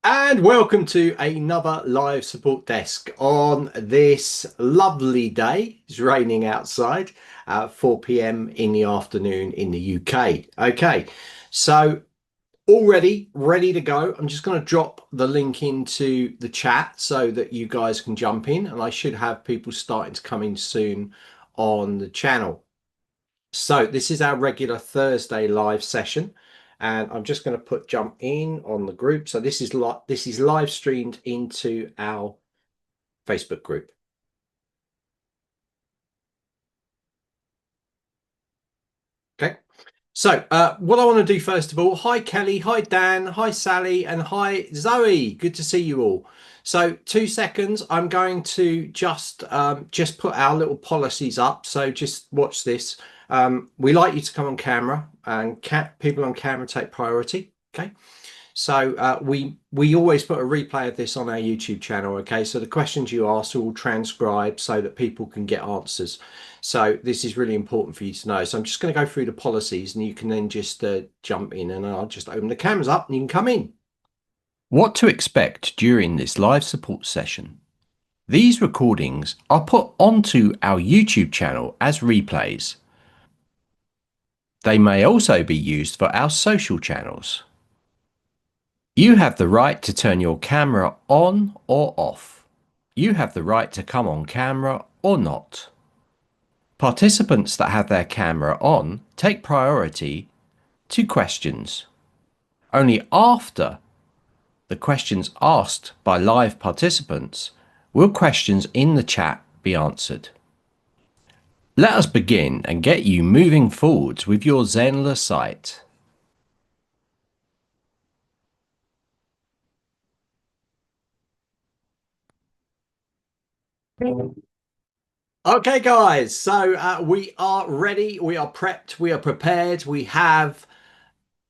And welcome to another live support desk on this lovely day. It's raining outside at 4 p.m. in the afternoon in the UK. Okay, so already ready to go. I'm just going to drop the link into the chat so that you guys can jump in, and I should have people starting to come in soon on the channel. So this is our regular Thursday live session, and I'm just going to put jump in on the group. So this is live streamed into our Facebook group. Okay. So what I want to do first of all, hi Kelly, hi Dan, hi Sally, and hi Zoe. Good to see you all. So 2 seconds, I'm going to just put our little policies up. So just watch this. We like you to come on camera, and people on camera take priority. Okay. So we always put a replay of this on our YouTube channel. Okay, so the questions you ask are all transcribed so that people can get answers. So this is really important for you to know. So I'm just going to go through the policies, and you can then just jump in, and I'll just open the cameras up and you can come in. What to expect during this live support session. These recordings are put onto our YouTube channel as replays. They may also be used for our social channels. You have the right to turn your camera on or off. You have the right to come on camera or not. Participants that have their camera on take priority to questions. Only after the questions asked by live participants will questions in the chat be answered. Let us begin and get you moving forwards with your Zenler site. Okay, guys, so we are ready, we are prepped, we are prepared. We have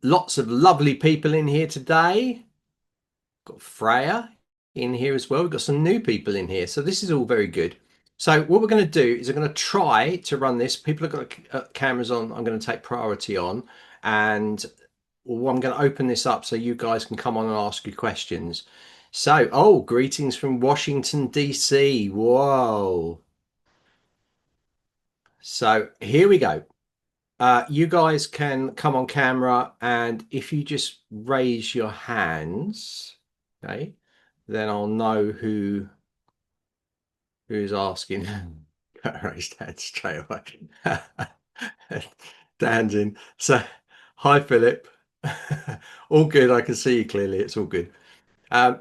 lots of lovely people in here today. Got Freya in here as well. We've got some new people in here, so this is all very good. So what we're going to do is I'm going to try to run this. People have got cameras on. I'm going to take priority on, and I'm going to open this up so you guys can come on and ask your questions. So, oh, greetings from Washington, DC. Whoa. So here we go. You guys can come on camera, and if you just raise your hands, okay, then I'll know who's asking. Raise hands straight away. Dan's in. So, hi Philip. All good. I can see you clearly. It's all good.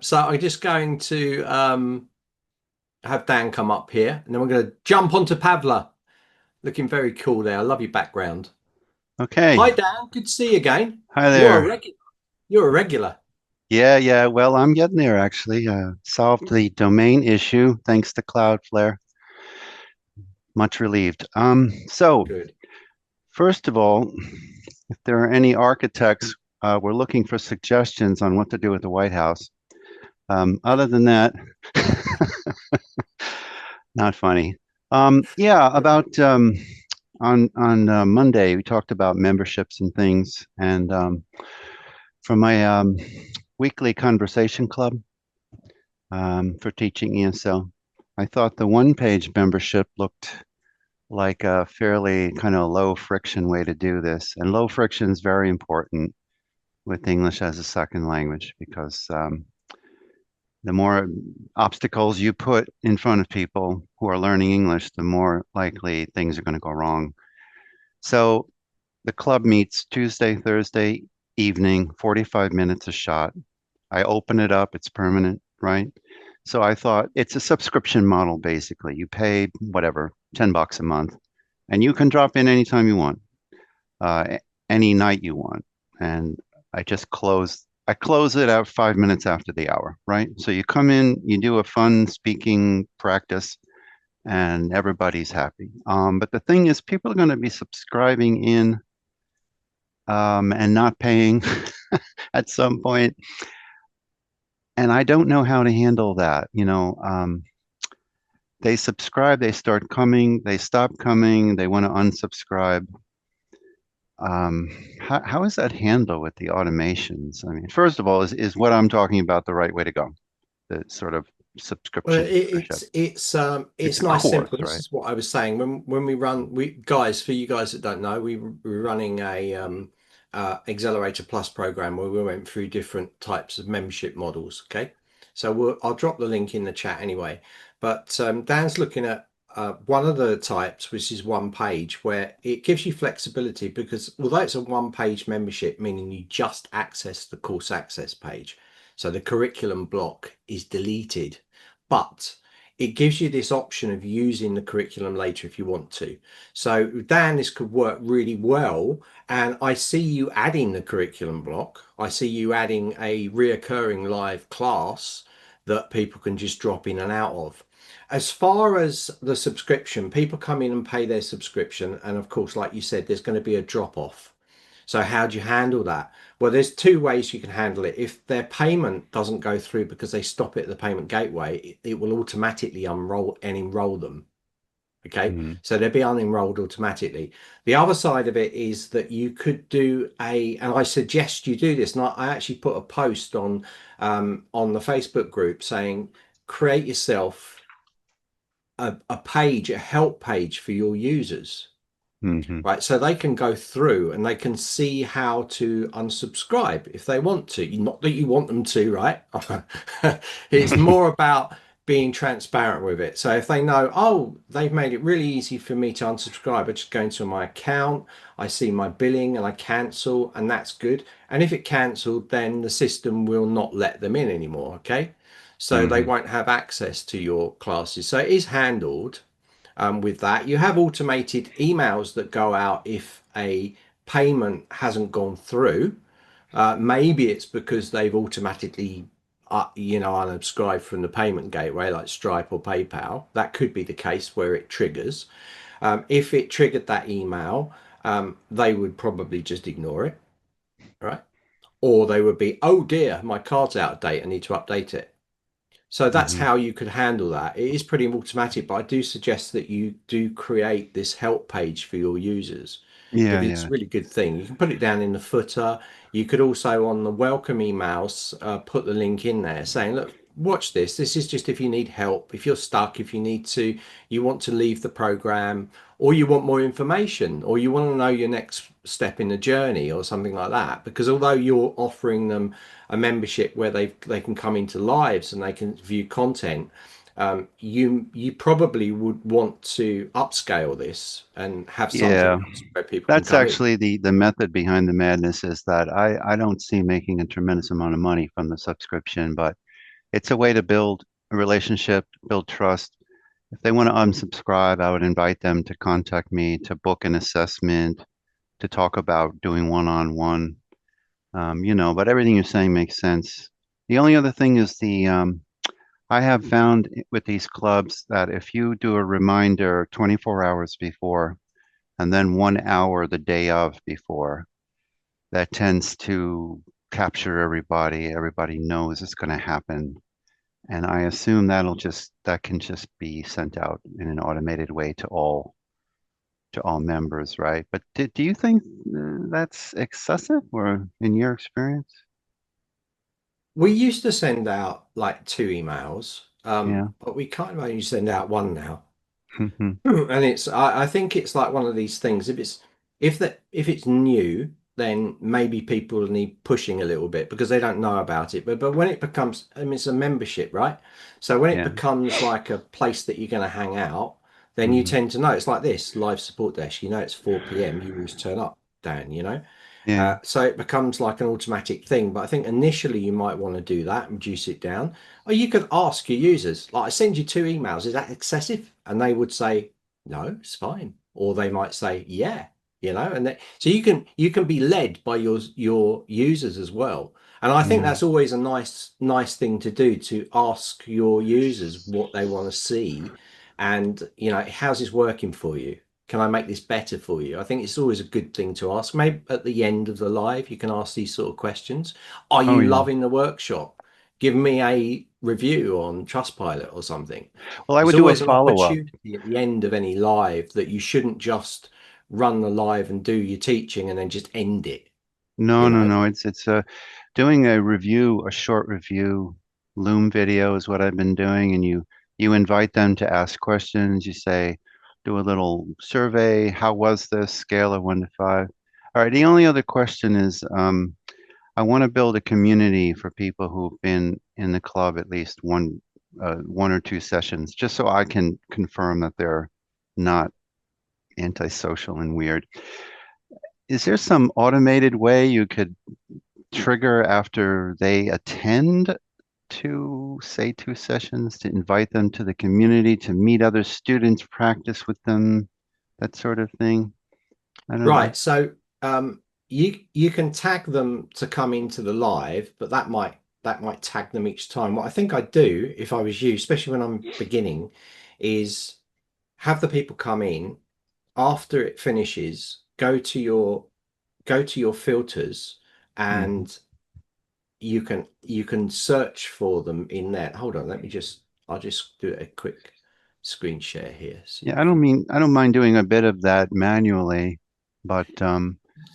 So I'm just going to have Dan come up here, and then we're going to jump onto Pavla. Looking very cool there. I love your background. Okay. Hi Dan, good to see you again. Hi You're a there. regular. You're a regular. Yeah. Well, I'm getting there actually. Solved the domain issue thanks to Cloudflare. Much relieved. So Good. first of all, if there are any architects, we're looking for suggestions on what to do with the White House. Other than that, not funny. Yeah, about on Monday we talked about memberships and things, and from my weekly conversation club for teaching ESL. I thought the one-page membership looked like a fairly kind of low friction way to do this. And low friction is very important with English as a second language because the more obstacles you put in front of people who are learning English, the more likely things are going to go wrong. So the club meets Tuesday, Thursday evening, 45 minutes a shot. I open it up, it's permanent, right? So I thought it's a subscription model basically. You pay whatever, $10 a month, and you can drop in anytime you want, any night you want. And I close it out 5 minutes after the hour, right? So you come in, you do a fun speaking practice, and everybody's happy. But the thing is, people are going to be subscribing in and not paying at some point. And I don't know how to handle that. They subscribe, they start coming, they stop coming, they want to unsubscribe. how is that handled with the automations? I mean, first of all, is what I'm talking about the right way to go? The sort of Well, subscription membership. It's it's a nice, course, simple. This right? is what I was saying when we run. We guys, for you guys that don't know, we're running a Accelerator Plus program where we went through different types of membership models. Okay, so I'll drop the link in the chat anyway. But Dan's looking at one of the types, which is one page, where it gives you flexibility because although it's a one page membership, meaning you just access the course access page, so the curriculum block is deleted, but it gives you this option of using the curriculum later if you want to. So Dan, this could work really well. And I see you adding the curriculum block. I see you adding a reoccurring live class that people can just drop in and out of. As far as the subscription, people come in and pay their subscription. And of course, like you said, there's going to be a drop off. So how do you handle that? Well, there's two ways you can handle it. If their payment doesn't go through because they stop it at the payment gateway, it will automatically unroll and enroll them. Okay, Mm, so they'll be unenrolled automatically. The other side of it is that you could do and I suggest you do this. And I actually put a post on the Facebook group saying, create yourself a page, a help page for your users, hmm. right? So they can go through and they can see how to unsubscribe if they want to. Not that you want them to, right? It's more about being transparent with it. So if they know, oh, they've made it really easy for me to unsubscribe, I just go into my account, I see my billing and I cancel, and that's good. And if it cancelled, then the system will not let them in anymore. Okay. So they Hmm. won't have access to your classes. So it is handled with that. You have automated emails that go out if a payment hasn't gone through. Maybe it's because they've automatically, unsubscribed from the payment gateway like Stripe or PayPal. That could be the case where it triggers. If it triggered that email, they would probably just ignore it, right? Or they would be, oh dear, my card's out of date. I need to update it. So that's Hmm. how you could handle that. It is pretty automatic, but I do suggest that you do create this help page for your users Yeah, because it's yeah. a really good thing. You can put it down in the footer. You could also on the welcome emails put the link in there saying, look, watch this. This is just if you need help, if you're stuck, if you need to, you want to leave the program, or you want more information, or you want to know your next step in the journey or something like that. Because although you're offering them a membership where they can come into lives and they can view content, you probably would want to upscale this and have something Yeah. else where people can That's come in. actually the method behind the madness is that I don't see making a tremendous amount of money from the subscription, but it's a way to build a relationship, build trust. If they want to unsubscribe, I would invite them to contact me to book an assessment, to talk about doing one-on-one. But everything you're saying makes sense. The only other thing is I have found with these clubs that if you do a reminder 24 hours before and then 1 hour the day of before, that tends to capture everybody. Everybody knows it's going to happen. And I assume that can just be sent out in an automated way to all members, right? But do you think that's excessive or in your experience? We used to send out like two emails, Yeah. but we kind of only send out one now. Hmm. And I think it's like one of these things. If it's new, then maybe people need pushing a little bit because they don't know about it. But when it becomes, I mean, it's a membership, right? So when it Yeah. becomes like a place that you're going to hang out, then you Hmm. tend to know. It's like this live support desk. You know, it's 4 p.m. You always turn up, Dan. You know. Yeah. So it becomes like an automatic thing. But I think initially you might want to do that and reduce it down. Or you could ask your users, like, I send you two emails, is that excessive? And they would say, no, it's fine. Or they might say, yeah, so you can be led by your users as well. And I think Yeah. that's always a nice thing to do to ask your users what they want to see and how's this working for you? Can I make this better for you? I think it's always a good thing to ask. Maybe at the end of the live, you can ask these sort of questions. Are Oh, you yeah. loving the workshop? Give me a review on Trustpilot or something. Well, I There's would do a always an follow-up. opportunity at the end of any live that you shouldn't just run the live and do your teaching and then just end it. No, you no, know? no. It's doing a review, a short review. Loom video is what I've been doing, and you invite them to ask questions. You say, do a little survey. How was this? Scale of 1 to 5. All right. The only other question is, I want to build a community for people who've been in the club at least one or two sessions, just so I can confirm that they're not antisocial and weird. Is there some automated way you could trigger after they attend to say 2 sessions to invite them to the community to meet other students, practice with them, that sort of thing? I don't know. Right. So you can tag them to come into the live, but that might tag them each time. What I think I'd do if I was you, especially when I'm beginning, is have the people come in after it finishes, go to your filters, Mhm. and you can search for them in there. Hold on, I'll just do a quick screen share here so Yeah, you can. I don't mind doing a bit of that manually, but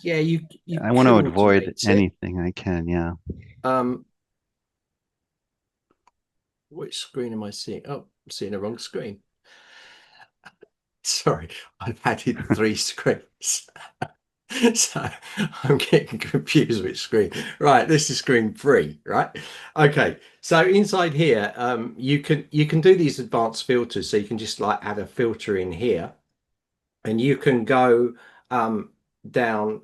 Yeah, you I want could to avoid automate it. anything I can. Yeah. Um, which screen am I seeing? Oh, I'm seeing the wrong screen. Sorry, I've added three screens. So I'm getting confused which screen. Right, this is screen three, right? Okay, so inside here, you can do these advanced filters. So you can just like add a filter in here, and you can go um, down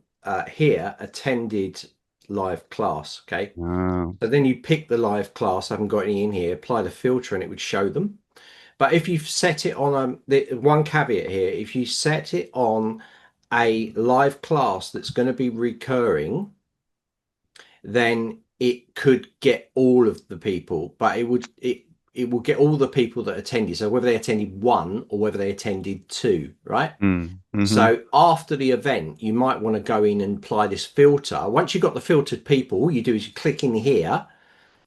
here, attended live class. Okay, Oh. so then you pick the live class. I haven't got any in here. Apply the filter, and it would show them. But if you've set it on the one caveat here, if you set it on a live class that's going to be recurring, then it could get all of the people, but it will get all the people that attended. So whether they attended one or whether they attended two, right? Mm-hmm. So after the event, you might want to go in and apply this filter. Once you've got the filtered people, all you do is you click in here,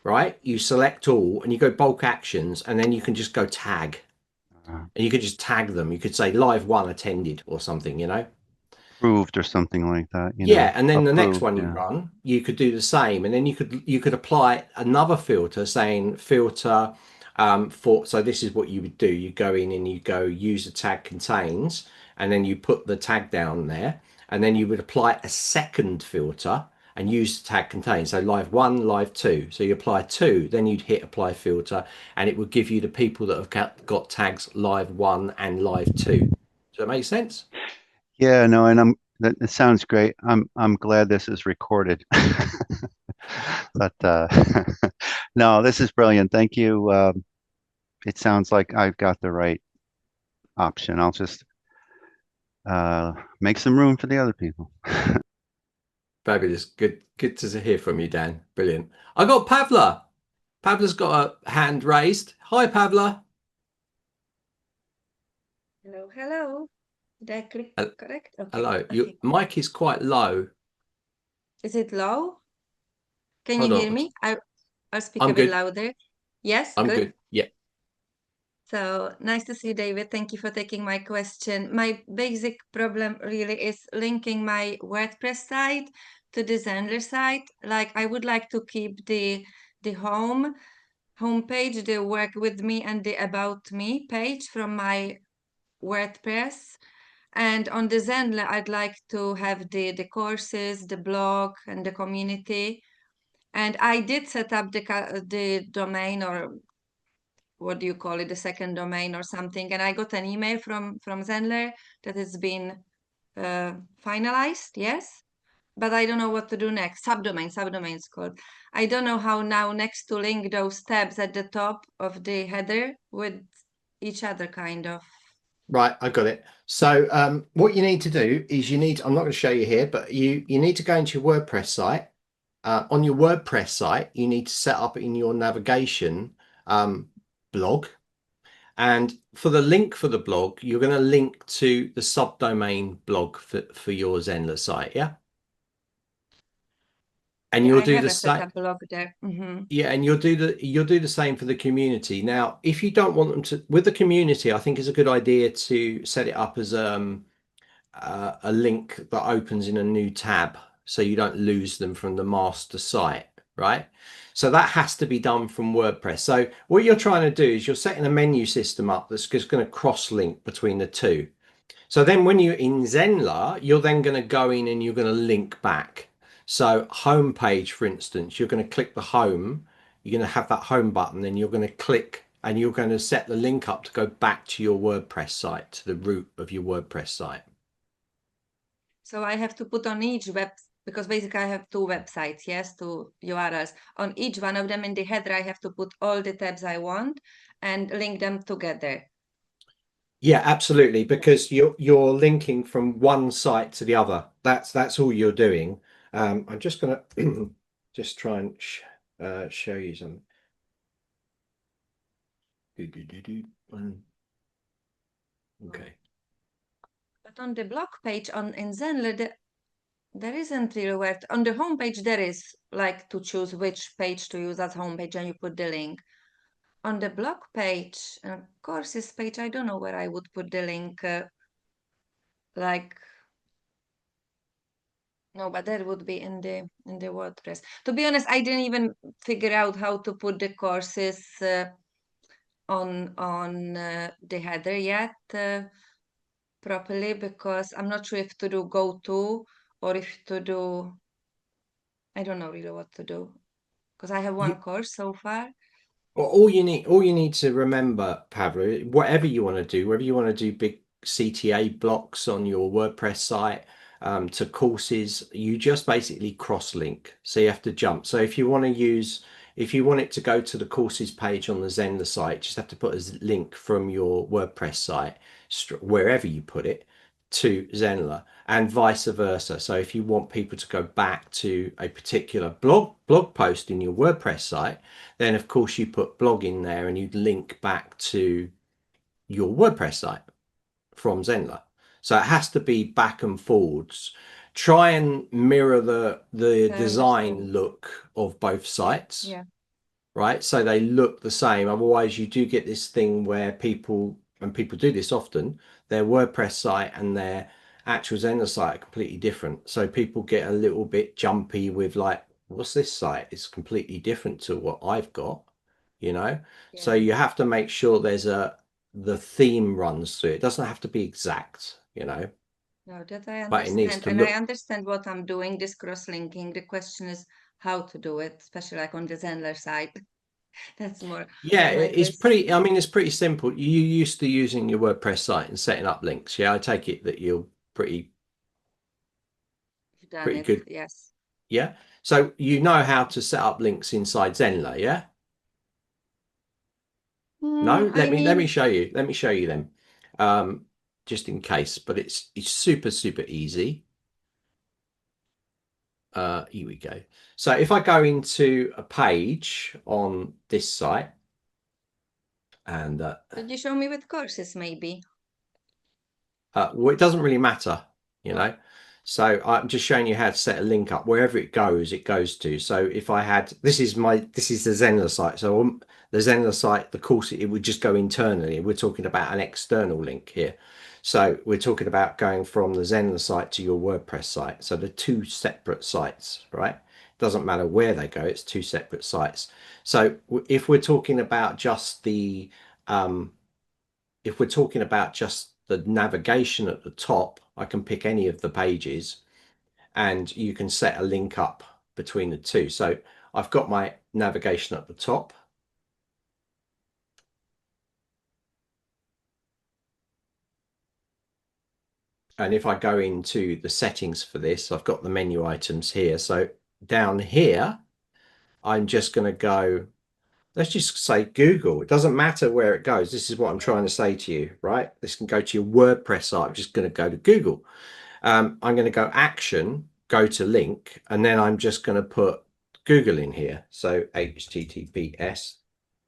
right? You select all and you go bulk actions, and then you can just go tag, and you could just tag them. You could say live one attended or something, Approved or something like that, Yeah, and then the next approved. one you Yeah. run, you could do the same, and then you could apply another filter saying filter for. So this is what you would do. You go in and you go use the tag contains, and then you put the tag down there, and then you would apply a second filter and use the tag contains. So live one, live two. So you apply two, then you'd hit apply filter, and it would give you the people that have got tags live one and live two. Does that make sense? Yeah, no, and that it sounds great. I'm glad this is recorded. But no, this is brilliant. Thank you. It sounds like I've got the right option. I'll just uh make some room for the other people. Fabulous. Good to hear from you, Dan. Brilliant. I got Pavla. Pavla's got a hand raised. Hi, Pavla. Hello, hello. Did I click Uh, correct? Okay, Hello. Your okay. mic is quite low. Is it low? Can you Hold hear on. me? I'll speak a I'm bit good. louder. Yes, I'm good. good. Yeah. So nice to see you, David. Thank you for taking my question. My basic problem really is linking my WordPress site to the Zenler site. Like I would like to keep the homepage, the work with me and the about me page from my WordPress. And on the Zenler, I'd like to have the courses, the blog, and the community. And I did set up the domain, or what do you call it, the second domain or something. And I got an email from Zenler that it's been finalized, yes. But I don't know what to do next. Subdomains called. I don't know how now next to link those tabs at the top of the header with each other kind of. Right. I got it. So what you need to do is I'm not going to show you here, but you need to go into your WordPress site. On your WordPress site, you need to set up in your navigation blog. And for the link for the blog, you're going to link to the subdomain blog for your Zenler site. Yeah. And Yeah, you'll I do have the a same. setup blog there. Yeah, and you'll do the same for the community. Now, if you don't want them to with the community, I think it's a good idea to set it up as a link that opens in a new tab. so you don't lose them from the master site, right? So that has to be done from WordPress. So what you're trying to do is you're setting a menu system up that's just going to cross-link between the two. So then when you're in Zenler, you're then going to go in and you're going to link back. So home page, for instance, you're going to click the home, you're going to have that home button, then you're going to click and you're going to set the link up to go back to your WordPress site, to the root of your WordPress site. So I have to put on each because basically I have two websites, yes, two URLs. On each one of them in the header, I have to put all the tabs I want and link them together. Yeah, absolutely, because you're linking from one site to the other. That's all you're doing. I'm just gonna just try and show you some. Okay. But on the blog page in Zenler, there isn't really where on the home page there is like to choose which page to use as home page and you put the link. On the blog page and courses page, I don't know where I would put the link. Like no, but that would be in the WordPress. To be honest, I didn't even figure out how to put the courses on the header yet properly, because I'm not sure if to do go to or if to do, I don't know really what to do because I have one course so far. Well, all you need to remember, Pavlo, whatever you want to do, whether you want to do big CTA blocks on your WordPress site to courses, you just basically cross-link. So you have to jump. So if you want it to go to the courses page on the Zenler site, you just have to put a link from your WordPress site, wherever you put it, to Zenler, and vice versa. So if you want people to go back to a particular blog post in your WordPress site, then of course you put blog in there and you'd link back to your WordPress site from Zenler. So it has to be back and forwards. Try and mirror the design look of both sites. Yeah. Right? So they look the same. Otherwise, you do get this thing where people do this often, their WordPress site and their actual Zenler site are completely different. So people get a little bit jumpy with like, what's this site? It's completely different to what I've got, you know? Yeah. So you have to make sure the theme runs through. It doesn't have to be exact, you know? No, that I But it needs understand. to And look. I understand what I'm doing, this cross-linking. The question is how to do it, especially like on the Zenler side. That's more Yeah, my it's question. pretty, I mean, it's pretty simple. You used to using your WordPress site and setting up links. Yeah, I take it that you're pretty You've done it, good. yes. Yeah. So you know how to set up links inside Zenler, yeah? No, I let me mean, show you. Let me show you them. Just in case, but it's super, super easy. Here we go. So if I go into a page on this site and could you show me with courses maybe? well, it doesn't really matter, you Oh. know. So I'm just showing you how to set a link up wherever it goes to. So if I had, this is the Zenler site. So on the Zenler site, the course, it would just go internally. We're talking about an external link here. So we're talking about going from the Zenler site to your WordPress site. So they're two separate sites, right? Doesn't matter where they go, it's two separate sites. So if we're talking about just the navigation at the top, I can pick any of the pages and you can set a link up between the two. So I've got my navigation at the top. And if I go into the settings for this, I've got the menu items here. So down here, I'm just going to go, let's just say Google. It doesn't matter where it goes. This is what I'm trying to say to you, right? This can go to your WordPress site. I'm just going to go to Google. I'm going to go action, go to link, and then I'm just going to put Google in here. So https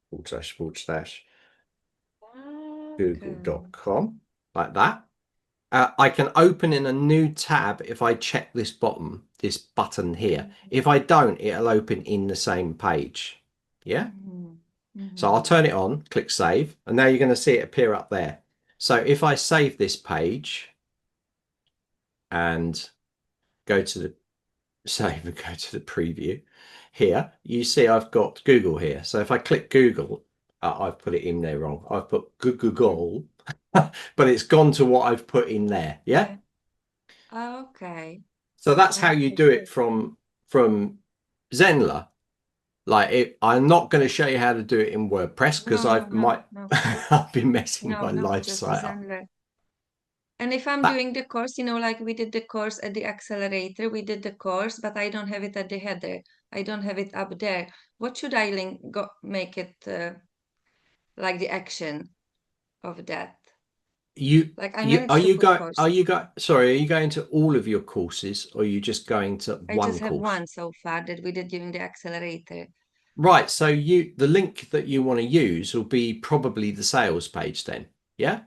/ google.com, like that. I can open in a new tab if I check this button here. If I don't, it'll open in the same page. Yeah. So I'll turn it on, click save, and now you're going to see it appear up there. So if I save this page and go to the So if we go to the preview here, you see I've got Google here. So if I click Google, I've put it in there wrong. I've put Google, but it's gone to what I've put in there. Yeah. Okay. So that's how you Okay, do it great. from Zenler. Like I'm not going to show you how to do it in WordPress because No, no, no, I've been messing no, my no, life just site up. Zenler. And if I'm That doing the course, like we did the course at the accelerator, we did the course, but I don't have it at the header. I don't have it up there. What should I make it like the action of that? you Like I you managed to put course. sorry, are you going to all of your courses or are you just going to I one just have course? one so far that we did during the accelerator. Right, so the link that you want to use will be probably the sales page then. Yeah.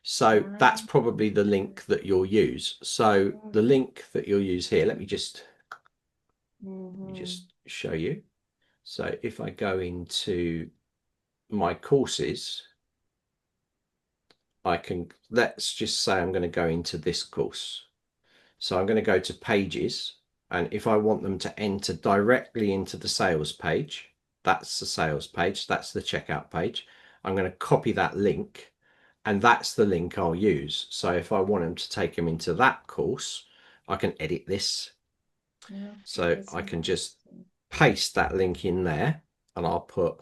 So that's Ah, probably the link that you'll use. So the okay. link that you'll use here, let me just Mm-hmm. show you. So if I go into my courses, let's just say I'm going to go into this course. So I'm going to go to pages. And if I want them to enter directly into the sales page, that's the sales page. That's the checkout page. I'm going to copy that link and that's the link I'll use. So if I want them to take them into that course, I can edit this. Okay, So that's I can just interesting. paste that link in there and I'll put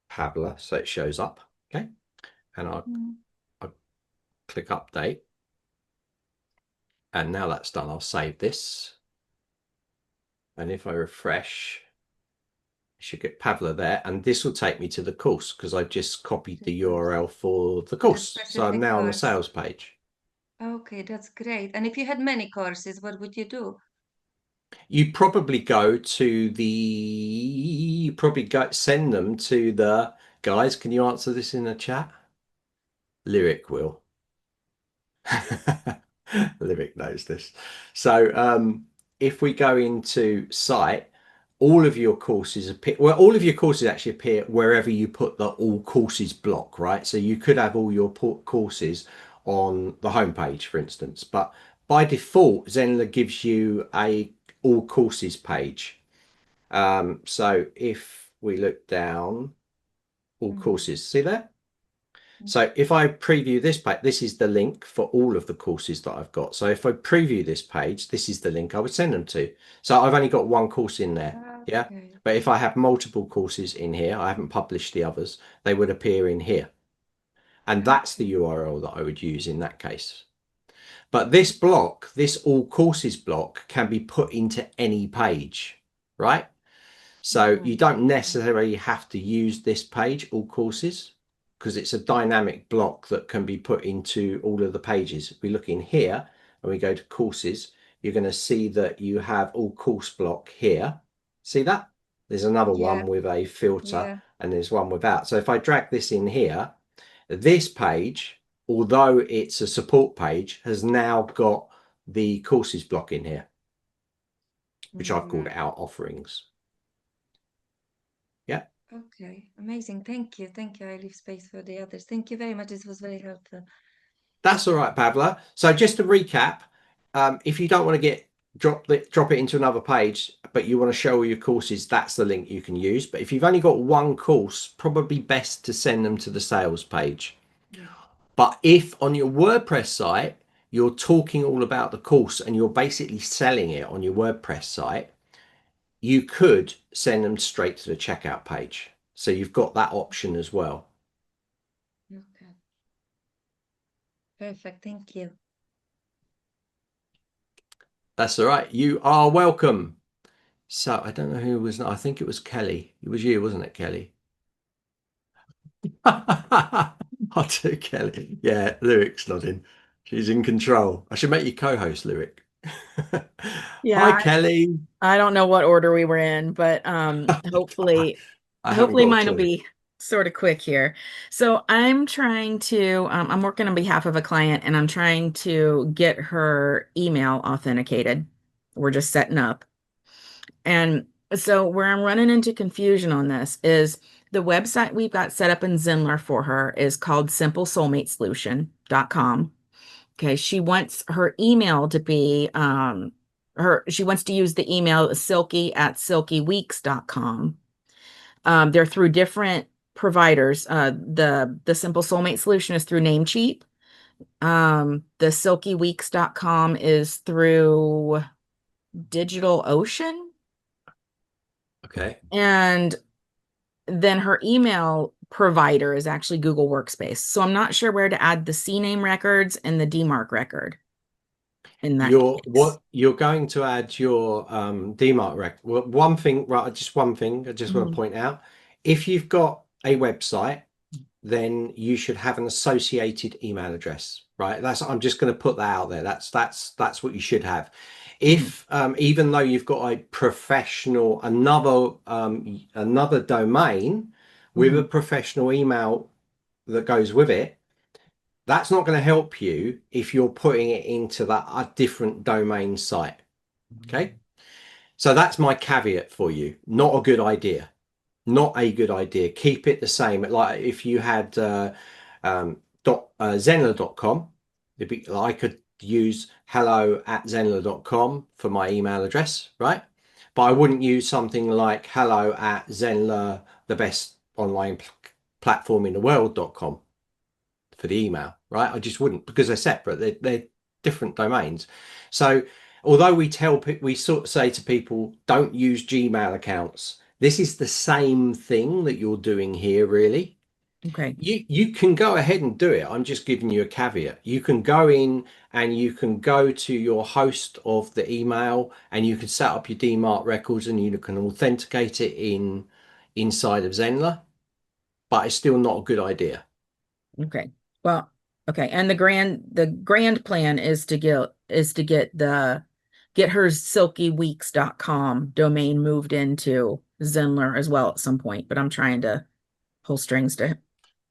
Pabla so it shows up. Okay. And I'll click update. And now that's done, I'll save this. And if I refresh, I should get Pavla there. And this will take me to the course because I've just copied the URL for the The course. So I'm specific now on the course. sales page. Okay, that's great. And if you had many courses, what would you do? You probably go to send them to the guys. Can you answer this in the chat? Lyric will. Lyric knows this. So if we go into site, all of your courses appear, well, all of your courses actually appear wherever you put the all courses block, right? So you could have all your courses on the homepage, for instance, but by default, Zenler gives you a all courses page. So if we look down, all courses, see there? So if I preview this page, this is the link for all of the courses that I've got. So if I preview this page, this is the link I would send them to. So I've only got one course in there. Yeah. Okay. But if I have multiple courses in here, I haven't published the others, they would appear in here. And that's the URL that I would use in that case. But this block, this all courses block can be put into any page, right? So you don't necessarily have to use this page, all courses, because it's a dynamic block that can be put into all of the pages. If we look in here and we go to courses, you're going to see that you have all course block here. See that? There's another Yeah, one with a filter yeah. and there's one without. So if I drag this in here, this page, although it's a support page, has now got the courses block in here, which I've called out offerings. Yeah. Okay, amazing. Thank you. Thank you. I leave space for the others. Thank you very much. This was very helpful. That's all right, Pavla. So just to recap, if you don't want to drop it into another page, but you want to show all your courses, that's the link you can use. But if you've only got one course, probably best to send them to the sales page. Yeah. But if on your WordPress site, you're talking all about the course and you're basically selling it on your WordPress site, you could send them straight to the checkout page. So you've got that option as well. Okay. Perfect. Thank you. That's all right. You are welcome. So I don't know who was. I think it was Kelly. It was you, wasn't it, Kelly? I'll do Kelly. Yeah, Lyric's nodding. She's in control. I should make you co-host, Lyric. Hi, Yeah, Kelly. I don't know what order we were in, but hopefully I haven't hopefully got a mine will clue. be sort of quick here. So I'm trying to I'm working on behalf of a client and I'm trying to get her email authenticated. We're just setting up. And so where I'm running into confusion on this is the website we've got set up in Zenler for her is called simplesoulmatesolution.com. Okay, she wants her email to be she wants to use the email silky@silkyweeks.com. They're through different providers. The Simple Soulmate solution is through Namecheap. The silkyweeks.com is through DigitalOcean. Okay. And then her email provider is actually Google Workspace. So I'm not sure where to add the CNAME records and the DMARC record in that case. You're going to add your DMARC record. Well, one thing, right? Just one thing I just want to point out. If you've got a website, then you should have an associated email address, right? I'm just going to put that out there. That's what you should have. If even though you've got a professional, another domain with a professional email that goes with it, that's not going to help you if you're putting it into a different domain site. Okay. So that's my caveat for you. Not a good idea. Not a good idea. Keep it the same. Like if you had Zenler.com, I could use hello@zenler.com for my email address, right? But I wouldn't use something like hello@Zenler, the best online platform in the world.com for the email, right? I just wouldn't, because they're separate. They're different domains. So although we sort of say to people, don't use Gmail accounts, this is the same thing that you're doing here, really. Okay. You can go ahead and do it. I'm just giving you a caveat. You can go in and you can go to your host of the email and you can set up your DMARC records and you can authenticate it inside of Zenler, but it's still not a good idea. Okay. Well, okay. And the grand plan is to get her silkyweeks.com domain moved into Zenler as well at some point, but I'm trying to pull strings to.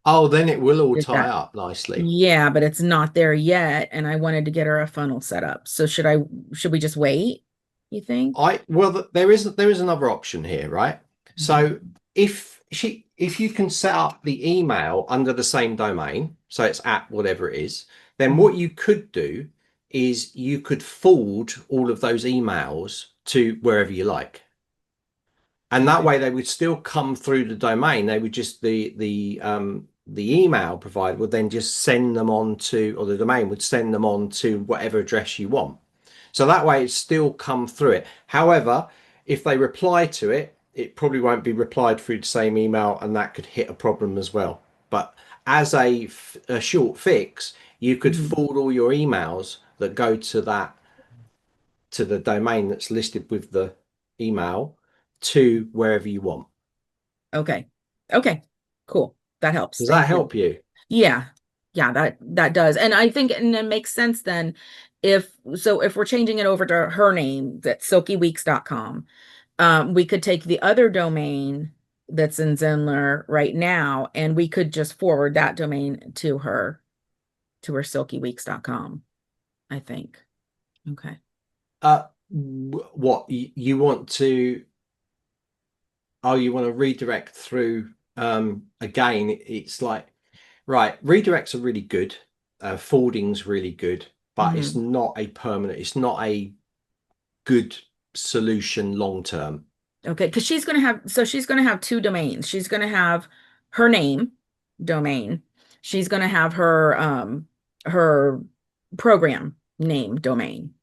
Oh, then it will all tie up nicely. Yeah, but it's not there yet, and I wanted to get her a funnel set up. So should we just wait, you think? Well, there is another option here, right? So if you can set up the email under the same domain, so it's at whatever it is, then what you could do is you could forward all of those emails to wherever you like. And that way they would still come through the domain. They would just the email provider would then just send them on to, or the domain would send them on to whatever address you want. So that way it's still come through it. However, if they reply to it, it probably won't be replied through the same email, and that could hit a problem as well. But as a short fix, you could forward all your emails that go to the domain that's listed with the email to wherever you want. Okay. Okay. Cool. That helps. Does that help you? Yeah. Yeah, that does. And I think, and it makes sense then if we're changing it over to her name, that's silkyweeks.com, we could take the other domain that's in Zenler right now, and we could just forward that domain to her silkyweeks.com, I think. Okay. What you want to? Oh, you want to redirect through? Again, it's like, right, redirects are really good. Forwarding's really good, but it's not a permanent. It's not a good solution long term. Okay, because she's going to have two domains. She's going to have her name domain. She's going to have her program name domain.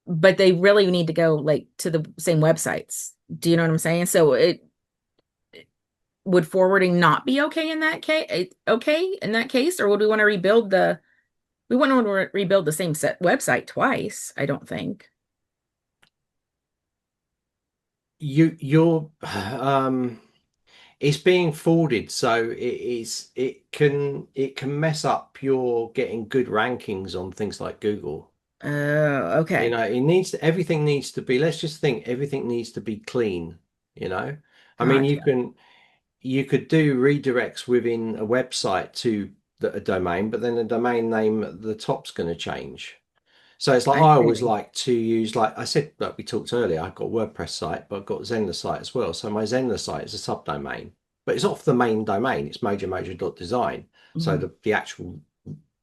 But they really need to go like to the same websites. Do you know what I'm saying? So would forwarding not be okay in that case? Okay, in that case, or would we want to rebuild we wouldn't want to rebuild the same website twice, I don't think. It's being forwarded, so it can mess up your getting good rankings on things like Google. Oh, okay. You know, everything needs to be, let's just think, everything needs to be clean, you know. I mean, you could do redirects within a website to a domain, but then the domain name at the top's going to change. So it's like I always like to use, like I said, like we talked earlier, I've got a WordPress site, but I've got a Zenler site as well. So my Zenler site is a subdomain, but it's off the main domain. It's mojo.design. So the actual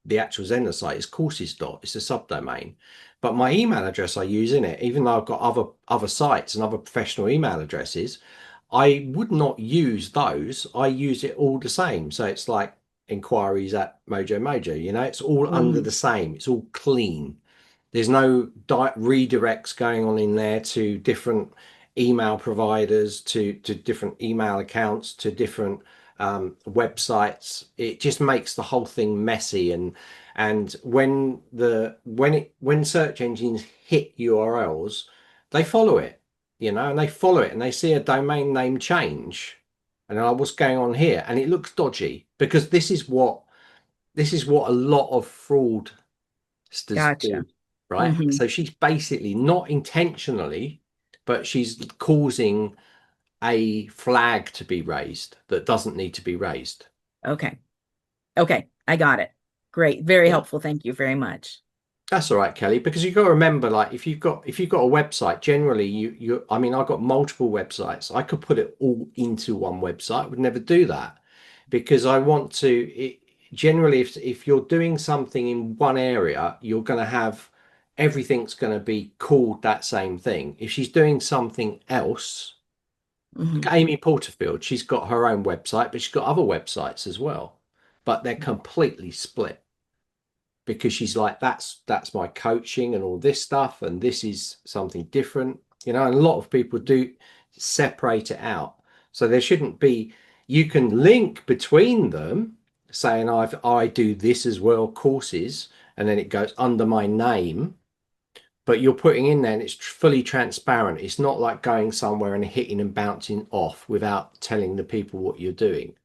Zenler site is courses. It's a subdomain, but my email address I use in it, even though I've got other sites and other professional email addresses, I would not use those. I use it all the same. So it's like inquiries at Mojo Mojo, you know, it's all under the same. It's all clean. There's no redirects going on in there to different email providers, to different email accounts, to different websites. It just makes the whole thing messy. And when search engines hit URLs, they follow it, you know, and they follow it and they see a domain name change. And what's going on here? And it looks dodgy, because this is what a lot of fraudsters do, Gotcha. right? So she's basically not intentionally, but she's causing a flag to be raised that doesn't need to be raised. Okay. Okay. I got it. Great. Very helpful. Thank you very much. That's all right, Kelly, because you've got to remember, like, if you've got a website, generally I mean, I've got multiple websites. I could put it all into one website. I would never do that, because I want to generally, if you're doing something in one area, you're going to have everything's going to be called that same thing. If she's doing something else, Amy Porterfield, she's got her own website, but she's got other websites as well, but they're completely split, because she's like, that's my coaching and all this stuff, and this is something different, you know. And a lot of people do separate it out, so there shouldn't be. You can link between them, saying I do this as well, courses, and then it goes under my name, but you're putting in there and it's fully transparent. It's not like going somewhere and hitting and bouncing off without telling the people what you're doing.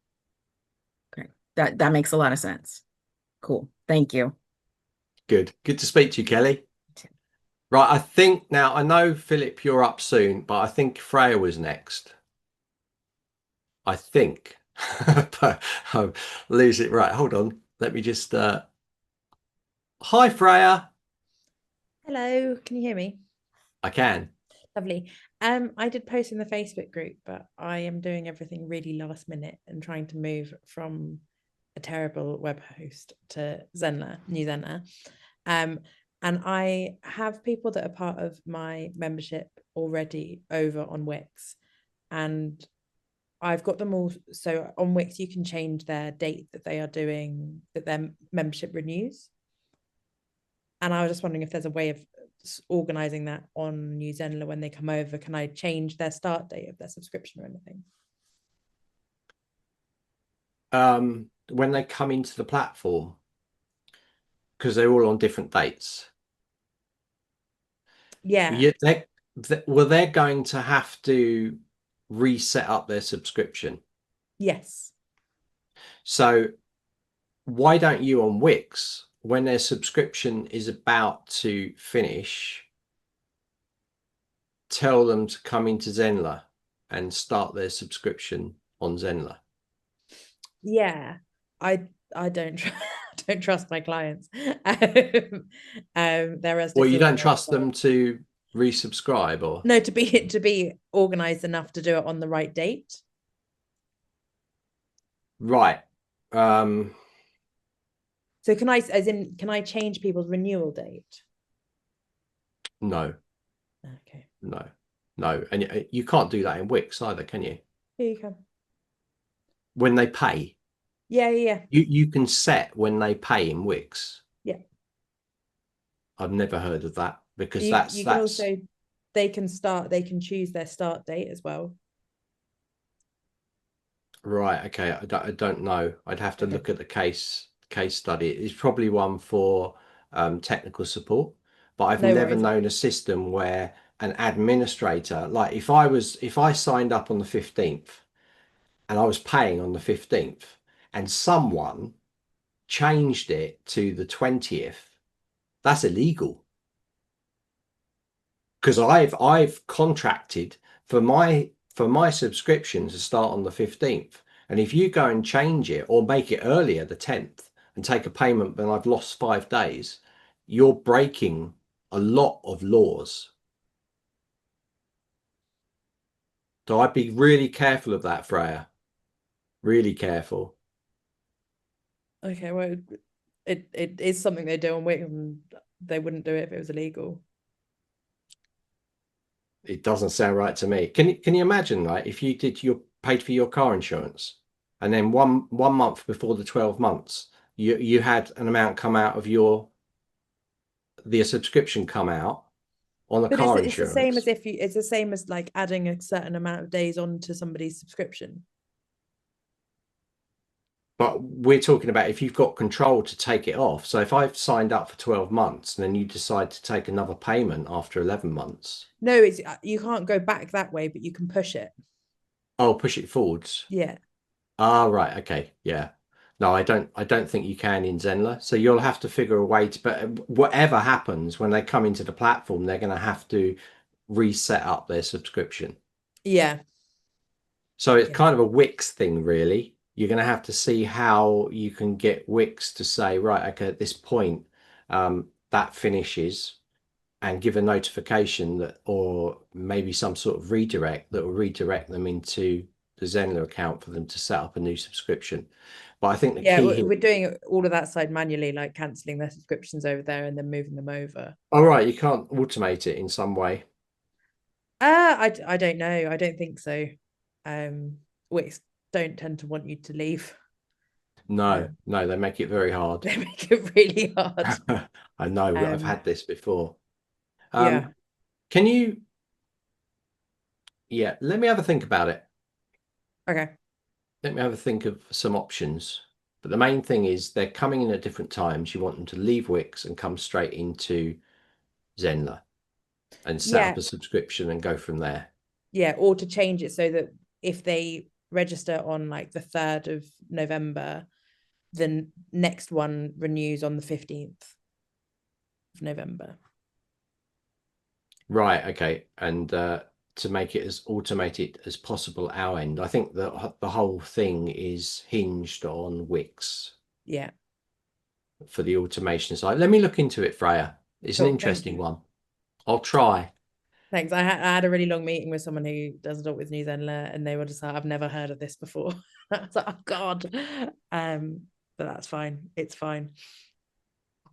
Okay. That makes a lot of sense. Cool. Thank you. Good to speak to you, Kelly. Right, I think now, I know, Philip, you're up soon, but I think Freya was next. I think. But I'll lose it. Right, hold on. Let me just hi, Freya. Hello, can you hear me? I can. Lovely. I did post in the Facebook group, but I am doing everything really last minute and trying to move from a terrible web host to Zenler, new Zenler. And I have people that are part of my membership already over on Wix, and I've got them all. So on Wix, you can change their date that they are doing, that their membership renews. And I was just wondering if there's a way of organizing that on New Zenler when they come over. Can I change their start date of their subscription or anything? When they come into the platform, because they're all on different dates. Yeah. They're going to have to reset up their subscription. Yes. So why don't you on Wix, when their subscription is about to finish, tell them to come into Zenler and start their subscription on Zenler? Yeah, I don't don't trust my clients. There is. Well, you don't trust them to resubscribe, or no, to be organized enough to do it on the right date. Right. So can I change people's renewal date? No. Okay. No. And you can't do that in Wix either, can you? Yeah, you can. When they pay. Yeah. You can set when they pay in Wix. Yeah. I've never heard of that, because you can also, they can choose their start date as well. Right. Okay. I don't know. I'd have to look at the case study. It's probably one for technical support, but I've never known a system where an administrator, like if I signed up on the 15th and I was paying on the 15th and someone changed it to the 20th, that's illegal. Because I've contracted for my subscription to start on the 15th. And if you go and change it or make it earlier, the 10th, and take a payment, then I've lost 5 days, you're breaking a lot of laws. So I'd be really careful of that, Freya. Really careful. Okay, well, it is something they do on Wix. they wouldn't do it if it was illegal. It doesn't sound right to me. Can you imagine, like, if you paid for your car insurance, and then one month before the 12 months, you had an amount come out of the subscription come out on the But car it's the same insurance. as it's the same as like adding a certain amount of days onto somebody's subscription. But we're talking about if you've got control to take it off. So if I've signed up for 12 months and then you decide to take another payment after 11 months. No, it's you can't go back that way, but you can push it. Oh, push it forwards. Yeah. Ah, right. Okay. Yeah. No, I don't think you can in Zenler. So you'll have to figure a way to, but whatever happens when they come into the platform, they're going to have to reset up their subscription. Yeah. So it's Yeah. kind of a Wix thing, really. You're going to have to see how you can get Wix to say, right, okay, at this point, that finishes, and give a notification that, or maybe some sort of redirect that will redirect them into the Zenler account for them to set up a new subscription. But I think the Yeah, key here. we're doing all of that side manually, like cancelling their subscriptions over there and then moving them over. All right, you can't automate it in some way. I don't know. I don't think so. Wix don't tend to want you to leave. No, no, they make it very hard. They make it really hard. I know, I've had this before. Yeah. Can you? Yeah, let me have a think about it. Okay. Let me have a think of some options. But the main thing is they're coming in at different times. You want them to leave Wix and come straight into Zenler and set up a subscription and go from there. Yeah, or to change it so that if they register on like the 3rd of November, the next one renews on the 15th of November. Right. Okay. And to make it as automated as possible our end. I think that the whole thing is hinged on Wix. Yeah. For the automation side. Let me look into it, Freya. It's an interesting one. I'll try. Thanks. I had a really long meeting with someone who does a lot with New Zenler, and they were just like, I've never heard of this before. I was like, oh God. But that's fine. It's fine.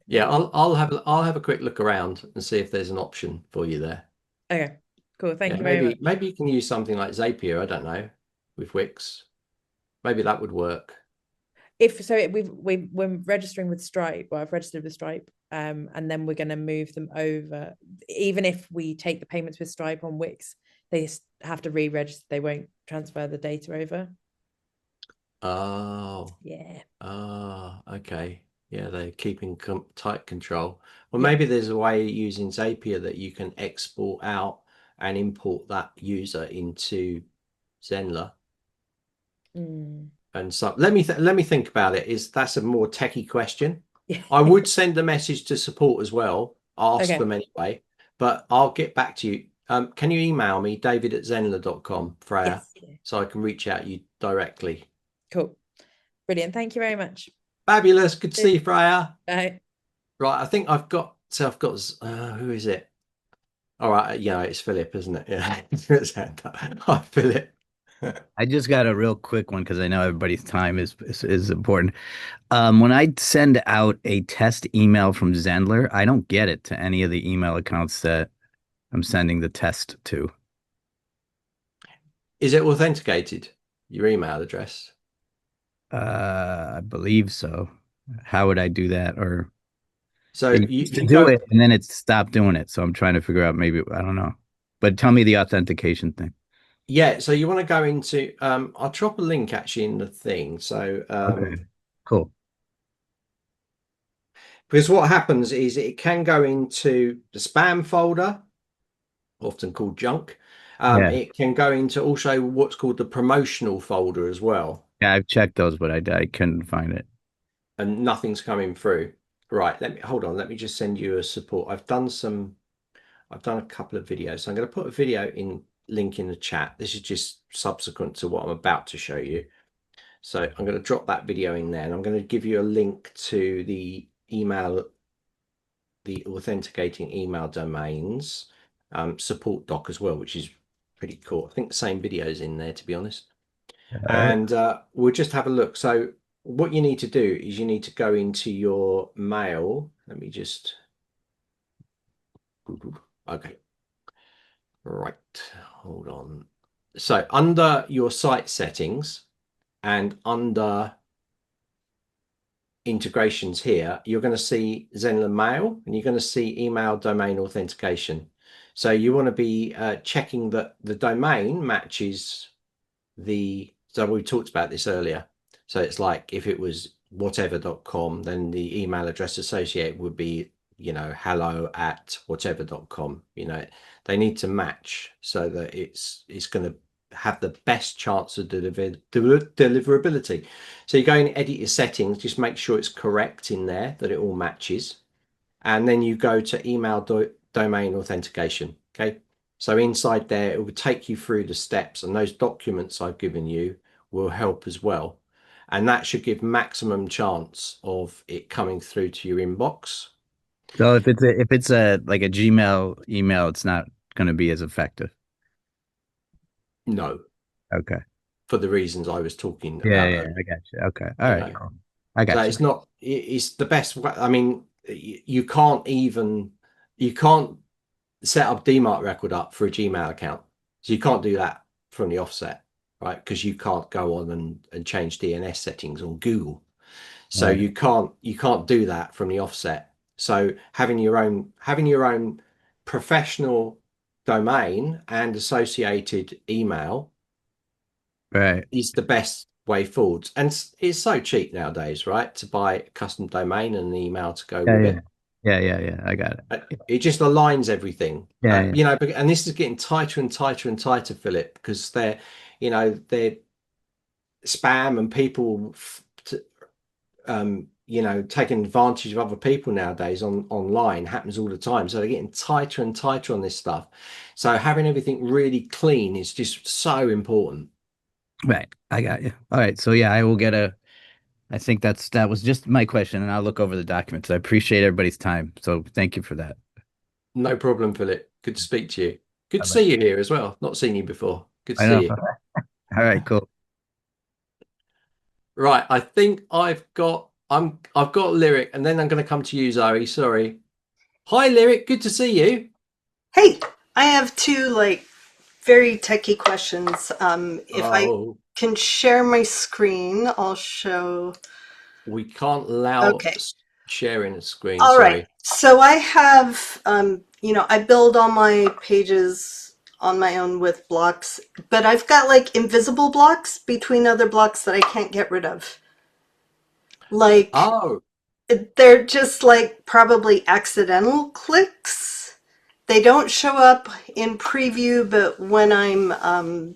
Yeah, I'll have a quick look around and see if there's an option for you there. Okay, cool. Thank you very much. Maybe you can use something like Zapier, I don't know, with Wix. Maybe that would work. We're registering with Stripe. Well, I've registered with Stripe, and then we're going to move them over. Even if we take the payments with Stripe on Wix, they have to re-register. They won't transfer the data over. Oh. Yeah. Oh, okay. Yeah, they're keeping tight control. Well, maybe there's a way using Zapier that you can export out and import that user into Zenler. And so let me think about it. That's a more techie question. I would send a message to support as well. Ask them anyway, but I'll get back to you. Can you email me, david@zenler.com, Freya, so I can reach out to you directly? Cool. Brilliant. Thank you very much. Fabulous. Good to see you, Freya. Bye. Right, I think I've got who is it? All right, yeah, it's Philip, isn't it? Yeah. Hi, Philip. I just got a real quick one because I know everybody's time is important. When I send out a test email from Zenler, I don't get it to any of the email accounts that I'm sending the test to. Is it authenticated, your email address? I believe so. How would I do that? Or so you do it and then it stopped doing it. So I'm trying to figure out, maybe, I don't know. But tell me the authentication thing. Yeah, so you want to go into I'll drop a link actually in the thing. So okay, cool. Because what happens is it can go into the spam folder, often called junk. It can go into also what's called the promotional folder as well. Yeah, I've checked those, but I couldn't find it. And nothing's coming through. Right, hold on. Let me just send you a support. I've done a couple of videos. So I'm going to put a video link in the chat. This is just subsequent to what I'm about to show you. So I'm going to drop that video in there, and I'm going to give you a link to the authenticating email domains support doc as well, which is pretty cool. I think the same videos in there, to be honest. And we'll just have a look. So what you need to do is you need to go into your mail. Let me just Okay. Right. Hold on. So under your site settings and under integrations here, you're going to see Zenler Mail and you're going to see email domain authentication. So you want to be checking that the domain matches so we talked about this earlier. So it's like if it was whatever.com, then the email address associated would be, hello@whatever.com. They need to match so that it's going to have the best chance of deliverability. So you go and edit your settings, just make sure it's correct in there, that it all matches. And then you go to email domain authentication. Okay. So inside there, it will take you through the steps, and those documents I've given you will help as well. And that should give maximum chance of it coming through to your inbox. So if it's a like a Gmail email, it's not going to be as effective. No. Okay. For the reasons I was talking Yeah, about. yeah, I got you. Okay. All right. Cool. I got you. It's not. It's the best. I mean, you can't set up DMARC record up for a Gmail account. So you can't do that from the offset, right? Because you can't go on and change DNS settings on Google. So Right. you can't do that from the offset. So having your own professional domain and associated email Right. is the best way forward. And it's so cheap nowadays, right? To buy a custom domain and an email to go with it. Yeah. I got it. It just aligns everything. Yeah. And this is getting tighter and tighter and tighter, Philip, because they're spam and people, taking advantage of other people nowadays online happens all the time. So they're getting tighter and tighter on this stuff. So having everything really clean is just so important. Right. I got you. All right. So yeah, I think that was just my question, and I'll look over the documents. I appreciate everybody's time. So thank you for that. No problem, Philip. Good to speak to you. Good to Bye-bye. see you here as well. Not seen you before. Good to I see know. you. All right, cool. Right. I think I've got Lyric, and then I'm going to come to you, Zoe. Sorry. Hi, Lyric. Good to see you. Hey, I have two very techie questions. If I can share my screen, I'll show. We can't allow sharing a screen. All Sorry. right. So I have, I build all my pages on my own with blocks, but I've got invisible blocks between other blocks that I can't get rid of. They're just probably accidental clicks. They don't show up in preview, but when I'm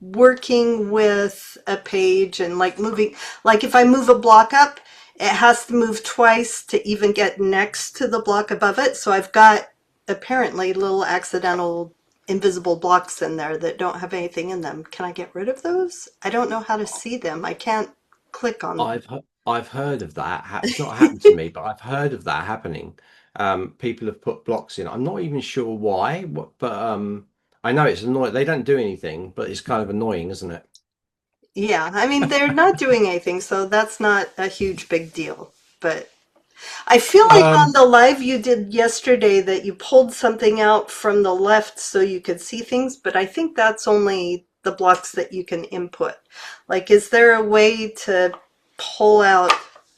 working with a page and moving, if I move a block up, it has to move twice to even get next to the block above it. So I've got apparently little accidental invisible blocks in there that don't have anything in them. Can I get rid of those? I don't know how to see them. I can't click on them. I've heard of that. It's not happened to me, but I've heard of that happening. People have put blocks in. I'm not even sure why, but I know it's annoying. They don't do anything, but it's kind of annoying, isn't it? Yeah, I mean, they're not doing anything, so that's not a huge big deal. But I feel like on the live you did yesterday that you pulled something out from the left so you could see things, but I think that's only the blocks that you can input. Is there a way to pull out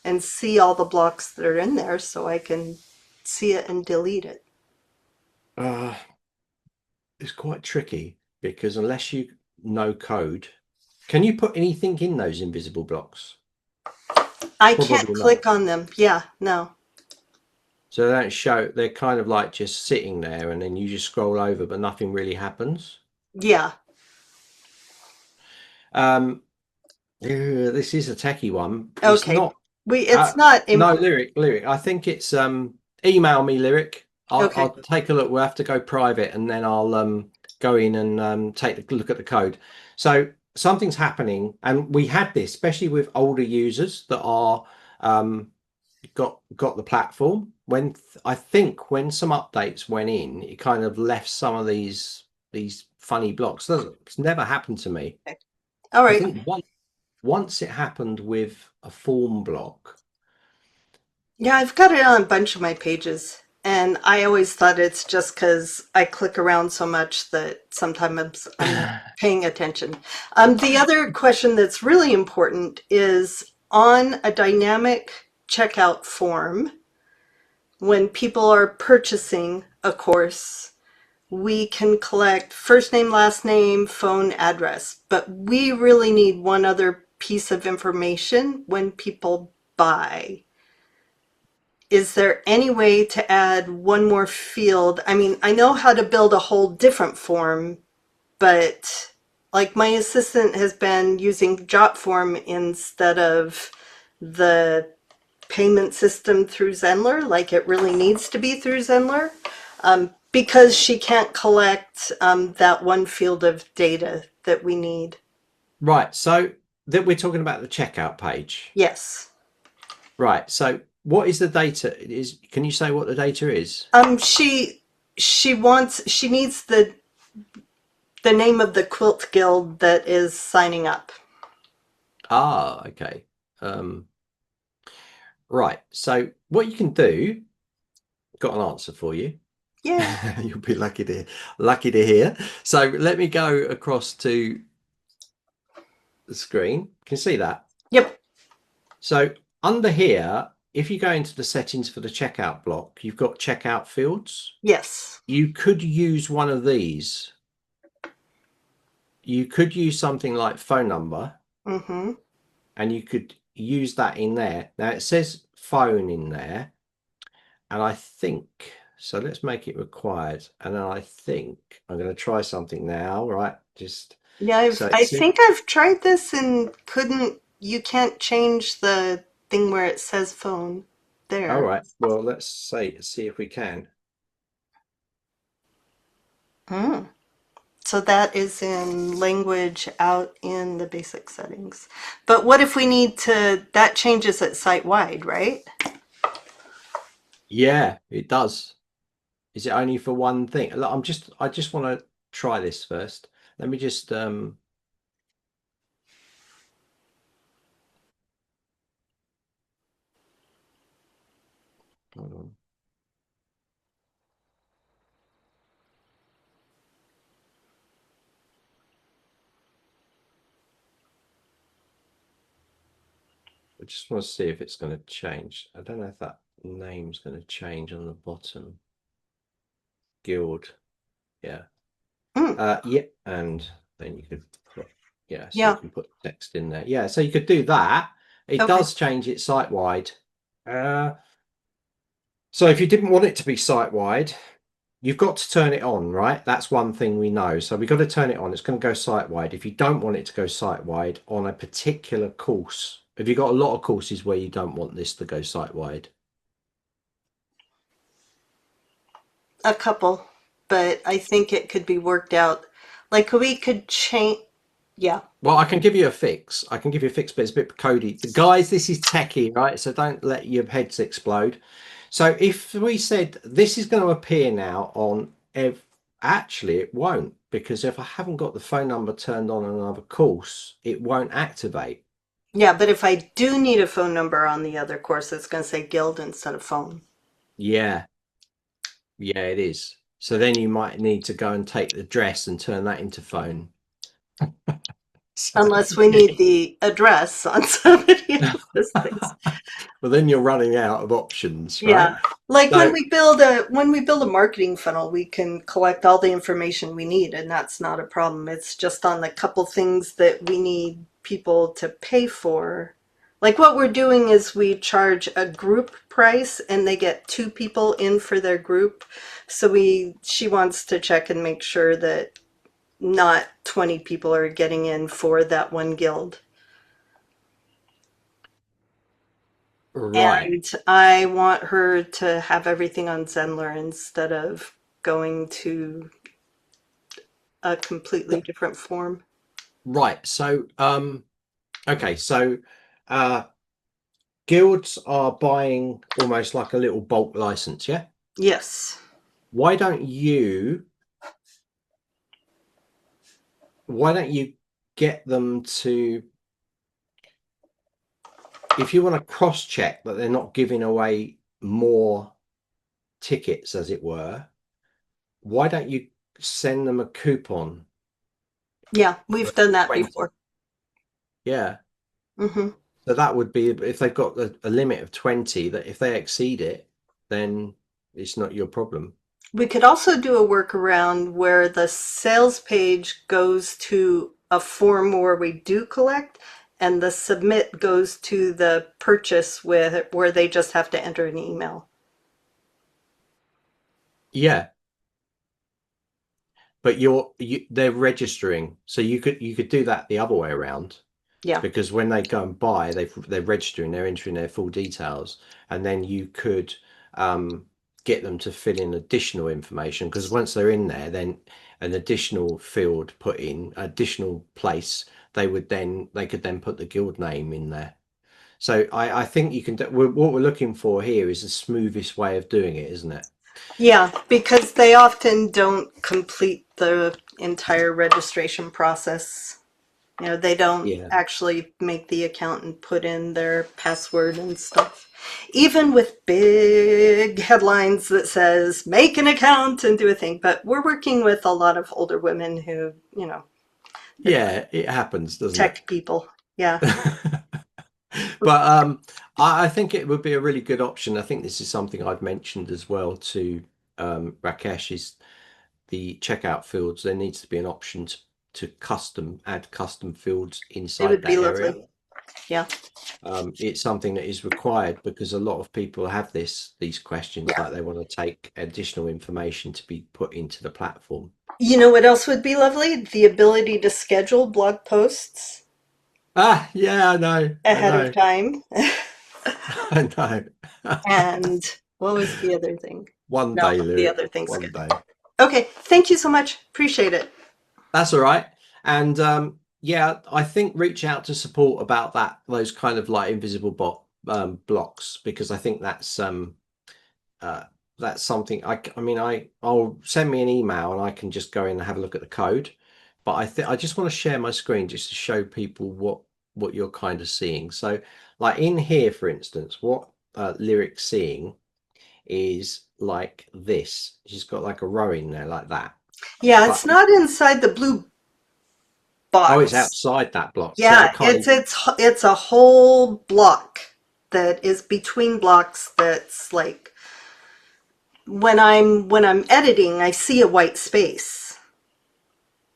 and see all the blocks that are in there so I can see it and delete it? It's quite tricky because unless you know code, can you put anything in those invisible blocks? I can't click on them. Yeah, no. So they don't show, they're kind of just sitting there and then you just scroll over, but nothing really happens. Yeah. This is a techie one. Okay. It's not. No, Lyric. I think it's email me, Lyric. I'll take a look. We'll have to go private and then I'll go in and take a look at the code. So something's happening, and we had this, especially with older users that are got the platform. I think when some updates went in, it kind of left some of these funny blocks. It's never happened to me. Okay. All right. I think once it happened with a form block. Yeah, I've got it on a bunch of my pages. And I always thought it's just because I click around so much that sometimes I'm not paying attention. The other question that's really important is on a dynamic checkout form, when people are purchasing a course, we can collect first name, last name, phone, address, but we really need one other piece of information when people buy. Is there any way to add one more field? I mean, I know how to build a whole different form, but like my assistant has been using Jotform instead of the payment system through Zenler, like it really needs to be through Zenler, because she can't collect that one field of data that we need. Right. So that we're talking about the checkout page. Yes. Right. So what is the data? Can you say what the data is? She needs the name of the quilt guild that is signing up. Ah, okay. Right. So what you can do, got an answer for you. Yeah. You'll be lucky to hear. So let me go across to the screen. Can you see that? Yep. So under here, if you go into the settings for the checkout block, you've got checkout fields. Yes. You could use one of these. You could use something like phone number, Mm-hmm. and you could use that in there. Now it says phone in there, and I think, so let's make it required. And then I think I'm going to try something now, right? Yeah, I think I've tried this and you can't change the thing where it says phone there. All right. Well, let's see if we can. So that is in language out in the basic settings. But what if we need to, that changes it site-wide, right? Yeah, it does. Is it only for one thing? Look, I just want to try this first. Let me just hold on. I just want to see if it's going to change. I don't know if that name's going to change on the bottom. Guild. Yeah. Yeah. And then you could put, yeah, so you can put text in there. Yeah. So you could do that. It does change it site-wide. So if you didn't want it to be site-wide, you've got to turn it on, right? That's one thing we know. So we've got to turn it on. It's going to go site-wide. If you don't want it to go site-wide on a particular course, have you got a lot of courses where you don't want this to go site-wide? A couple, but I think it could be worked out. Like we could change, yeah. Well, I can give you a fix. I can give you a fix, but it's a bit codey. Guys, this is techie, right? So don't let your heads explode. So if we said this is going to appear now on actually it won't, because if I haven't got the phone number turned on another course, it won't activate. Yeah, but if I do need a phone number on the other course, it's going to say guild instead of phone. Yeah. Yeah, it is. So then you might need to go and take the address and turn that into phone. Unless we need the address on somebody else's things. Well, then you're running out of options, right? Yeah. Like when we build a marketing funnel, we can collect all the information we need, and that's not a problem. It's just on the couple things that we need people to pay for. Like what we're doing is we charge a group price and they get 2 people in for their group. So she wants to check and make sure that not 20 people are getting in for that one guild. Right. And I want her to have everything on Zenler instead of going to a completely different form. Right. So, okay. So, guilds are buying almost like a little bulk license, yeah? Yes. Why don't you get them to, if you want to cross-check that they're not giving away more tickets, as it were, why don't you send them a coupon? Yeah, we've done that 20. before. Yeah. Hmm. So that would be, if they've got a limit of 20, that if they exceed it, then it's not your problem. We could also do a workaround where the sales page goes to a form where we do collect, and the submit goes to the purchase where they just have to enter an email. Yeah. But they're registering. So you could do that the other way around. Yeah. Because when they go and buy, they're registering, they're entering their full details, and then you could get them to fill in additional information, because once they're in there, then an additional field put in, additional place, they could then put the guild name in there. So I think you can what we're looking for here is the smoothest way of doing it, isn't it? Yeah, because they often don't complete the entire registration process. You know, they don't actually make the account and put in their password and stuff. Even with big headlines that says, make an account and do a thing. But we're working with a lot of older women who, you know. Yeah, it happens, doesn't it? Tech people. Yeah. But I think it would be a really good option. I think this is something I've mentioned as well to Rakesh, is the checkout fields. There needs to be an option to add custom fields inside that area. Lovely. Yeah. It's something that is required because a lot of people have these questions, like they want to take additional information to be put into the platform. You know what else would be lovely? The ability to schedule blog posts. Yeah, I know. Ahead of time. I know. And what was the other thing? One day, Lou. The other thing's One good. day. Okay, thank you so much. Appreciate it. That's all right. And yeah, I think reach out to support about those kind of like invisible blocks, because I think that's something I'll send me an email and I can just go in and have a look at the code. But I just want to share my screen just to show people what you're kind of seeing. So like in here, for instance, what Lyric's seeing is like this. She's got like a row in there like that. Yeah, it's not inside the blue box. Oh, it's outside that block. Yeah, so it's a whole block that is between blocks. That's like when I'm editing, I see a white space.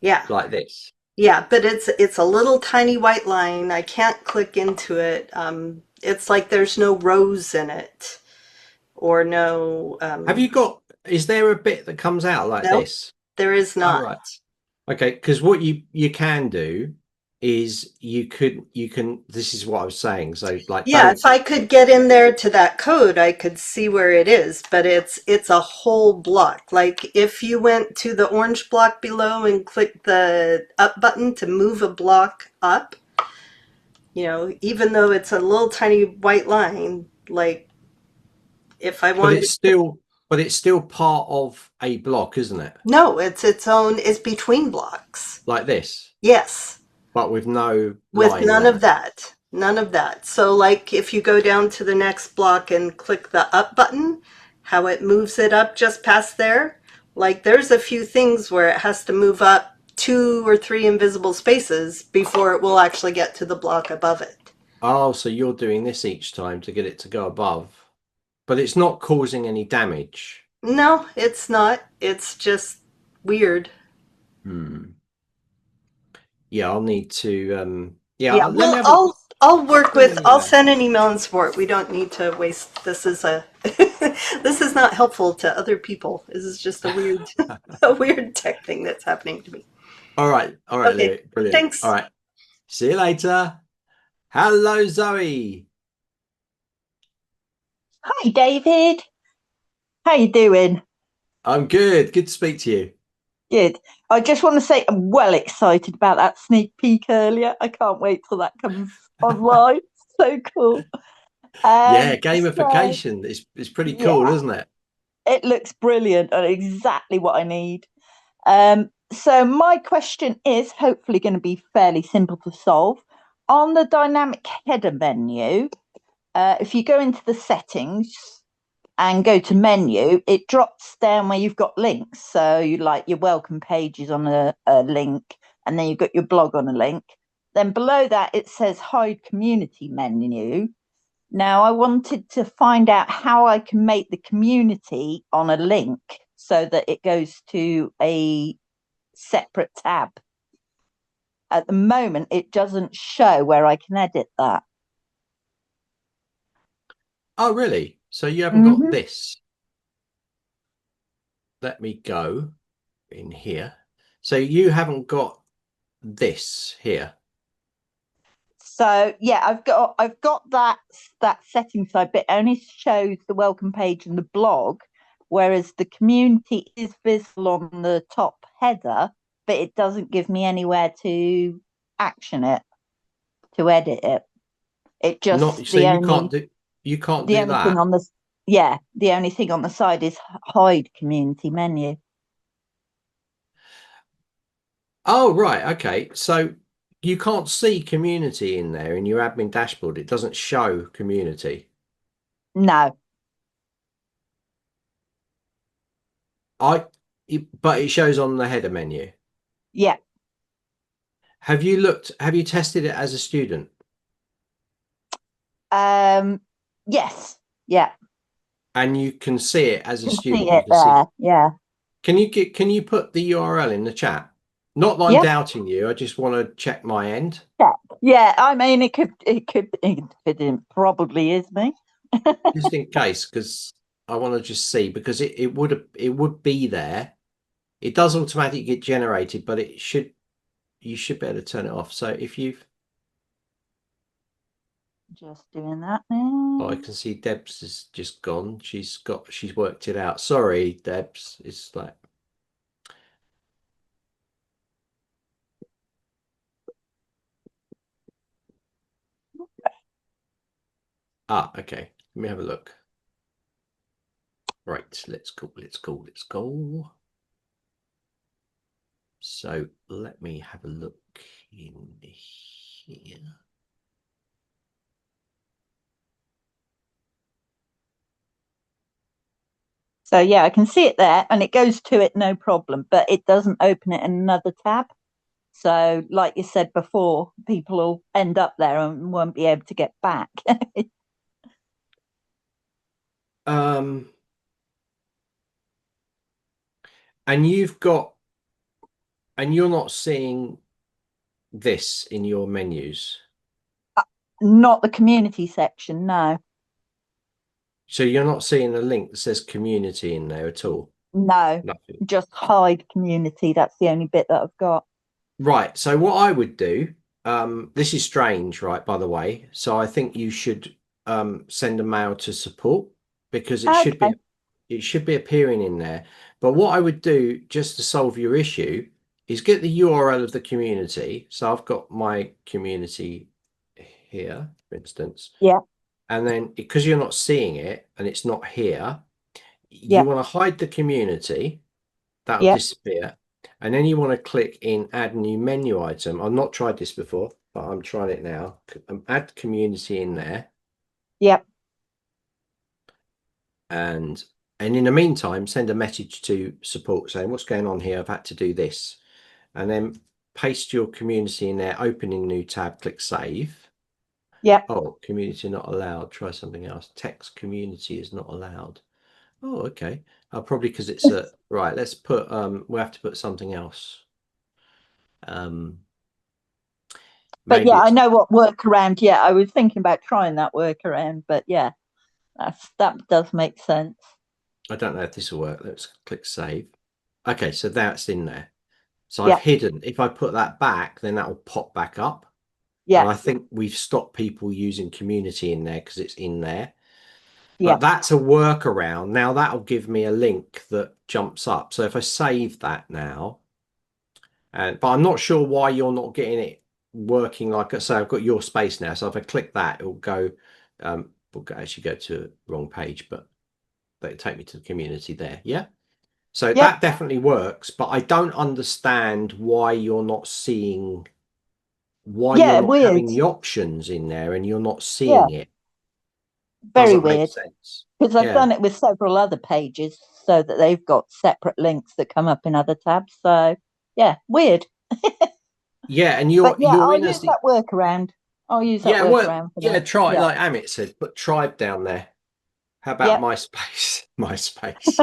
Yeah, like this. Yeah, but it's a little tiny white line. I can't click into it. It's like there's no rows in it, or no. Is there a bit that comes out like this? There is not. Oh, right. Okay, because what you can do is you can. This is what I was saying. So like, yeah, if I could get in there to that code, I could see where it is. But it's a whole block. Like if you went to the orange block below and clicked the up button to move a block up, you know, even though it's a little tiny white line, like if I wanted, but it's still part of a block, isn't it? No, it's its own. It's between blocks. Like this. Yes. But with none of that. None of that. So like if you go down to the next block and click the up button, how it moves it up just past there, like there's a few things where it has to move up 2 or 3 invisible spaces before it will actually get to the block above it. Oh, so you're doing this each time to get it to go above, but it's not causing any damage. No, it's not. It's just weird. Yeah, I'll need to. I'll send an email and support. We don't need to waste. This is this is not helpful to other people. This is just a weird tech thing that's happening to me. All right, Okay. Brilliant. Thanks. All right, see you later. Hello, Zoe. Hi, David. How you doing? I'm good. Good to speak to you. Good. I just want to say I'm well excited about that sneak peek earlier. I can't wait till that comes online. So cool. Yeah, gamification is pretty cool, isn't it? It looks brilliant and exactly what I need. So my question is hopefully going to be fairly simple to solve. On the dynamic header menu, if you go into the settings and go to menu, it drops down where you've got links. So you like your welcome pages on a link, and then you've got your blog on a link. Then below that, it says hide community menu. Now, I wanted to find out how I can make the community on a link so that it goes to a separate tab. At the moment, it doesn't show where I can edit that. Oh, really? So you haven't got this? Let me go in here. So you haven't got this here? So yeah, I've got that setting side, but it only shows the welcome page and the blog, whereas the community is visible on the top header, but it doesn't give me anywhere to action it, to edit it. It just Not so you can't do that. Thing on the the only thing on the side is hide community menu. Oh, right. Okay. So you can't see community in there in your admin dashboard. It doesn't show community. No. But it shows on the header menu. Yeah. Have you tested it as a student? Yes. Yeah. And you can see it as a student. See it there. Yeah. Can you put the URL in the chat? Not that I'm doubting you. I just want to check my end. Yeah. I mean, it probably is me. Just in case, because I want to just see, because it would be there. It does automatically get generated, but you should be able to turn it off. So if you've just doing that now. Oh, I can see Debs is just gone. She's worked it out. Sorry, Debs. It's like okay. Let me have a look. Right, let's go. So let me have a look in here. So yeah, I can see it there, and it goes to it no problem, but it doesn't open it in another tab. So like you said before, people will end up there and won't be able to get back. And you're not seeing this in your menus? Not the community section, no. So you're not seeing the link that says community in there at all? No, nothing. Just hide community. That's the only bit that I've got. Right. So what I would do, this is strange, right, by the way. So I think you should send a mail to support, because it should be appearing in there. But what I would do, just to solve your issue, is get the URL of the community. So I've got my community here, for instance. Yeah. And then because you're not seeing it and it's not here, you want to hide the community. That'll disappear. And then you want to click in add new menu item. I've not tried this before, but I'm trying it now. Add community in there. Yep. And in the meantime, send a message to support saying, what's going on here? I've had to do this. And then paste your community in there, opening new tab, click save. Yep. Oh, community not allowed. Try something else. Text community is not allowed. Oh, okay. Probably because it's a right. Let's put we'll have to put something else. But yeah, I know what workaround. Yeah, I was thinking about trying that workaround, but yeah, that does make sense. I don't know if this will work. Let's click save. Okay, so that's in there. So I've hidden. If I put that back, then that will pop back up. Yeah. And I think we've stopped people using community in there because it's in there. But that's a workaround. Now that'll give me a link that jumps up. So if I save that now, but I'm not sure why you're not getting it working. Like I say, I've got your space now. So if I click that, it'll go, we'll actually go to the wrong page, but it'll take me to the community there. Yeah. So that definitely works, but I don't understand why you're not seeing, why you're not having the options in there and you're not seeing it. Very weird. Make sense? Because I've Yeah. done it with several other pages so that they've got separate links that come up in other tabs. So yeah, weird. Yeah, and But yeah, you're I'll in use as the that workaround. I'll use that yeah, well, workaround for yeah, that. try Yeah. like Amit said, put tribe down there. How about Yep. MySpace? MySpace.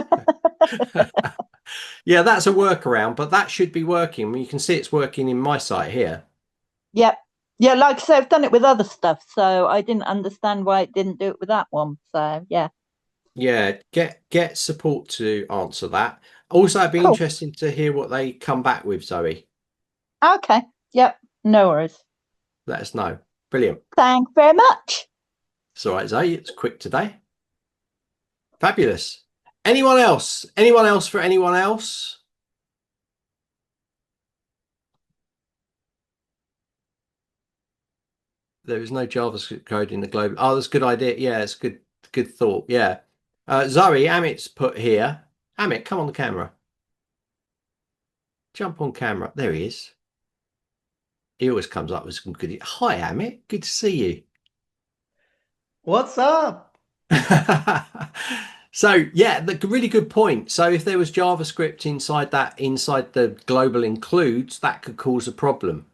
Yeah, that's a workaround, but that should be working. You can see it's working in my site here. Yep. Yeah, like I say, I've done it with other stuff, so I didn't understand why it didn't do it with that one. So yeah. Yeah, get support to answer that. Also, it'd be Cool. interesting to hear what they come back with, Zoe. Okay. Yep. No worries. Let us know. Brilliant. Thanks very much. It's all right, Zoe. It's quick today. Fabulous. Anyone else? Anyone else for anyone else? There is no JavaScript code in the global. Oh, that's a good idea. Yeah, it's good thought. Yeah. Zoe, Amit's put here. Amit, come on the camera. Jump on camera. There he is. He always comes up with some good. Hi, Amit. Good to see you. What's up? So yeah, really good point. So if there was JavaScript inside the global includes, that could cause a problem.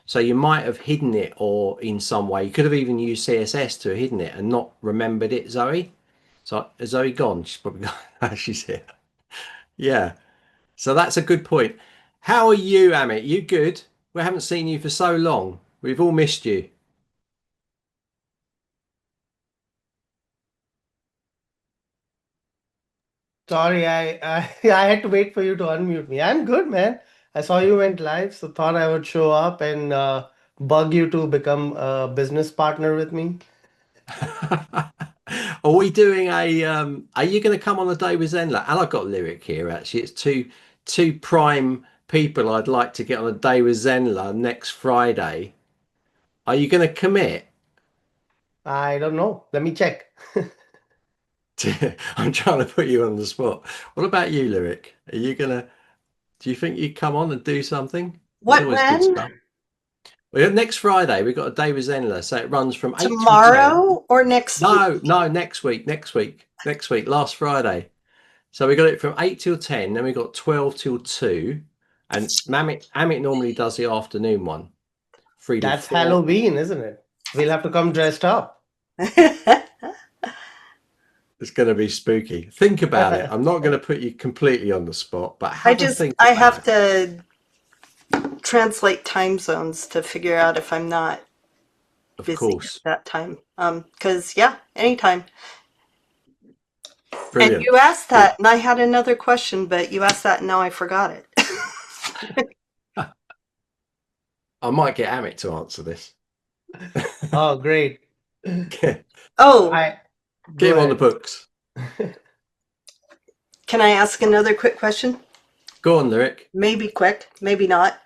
So you might have hidden it or in some way. You could have even used CSS to have hidden it and not remembered it, Zoe. So is Zoe gone? She's probably gone. She's here. Yeah. So that's a good point. How are you, Amit? You good? We haven't seen you for so long. We've all missed you. Sorry, I had to wait for you to unmute me. I'm good, man. I saw you went live, so thought I would show up and bug you to become a business partner with me. Are we doing a are you going to come on a day with Zenler? And I've got a lyric here actually. It's two prime people I'd like to get on a day with Zenler next Friday. Are you going to commit? I don't know. Let me check. I'm trying to put you on the spot. What about you, Lyric? Are you gonna? Do you think you'd come on and do something? What, Always good when? stuff. Well, next Friday we've got a day with Zenler, so it runs from 8 till 10. Tomorrow or next week? No, next week, last Friday. So we got it from 8 till 10, then we got 12 till 2, and Amit normally does the afternoon one. 3 till That's 4. Halloween, isn't it? We'll have to come dressed up. It's going to be spooky. Think about it. I'm not going to put you completely on the spot, but have a think I about have it. to translate time zones to figure out if I'm not Of busy course. at that time. Because yeah, anytime. Brilliant. And you asked that, and I had another question, but you asked that, and now I forgot it. I might get Amit to answer this. Oh, great. Oh, Get him on the books. can I ask another quick question? Go on, Lyric. Maybe quick, maybe not.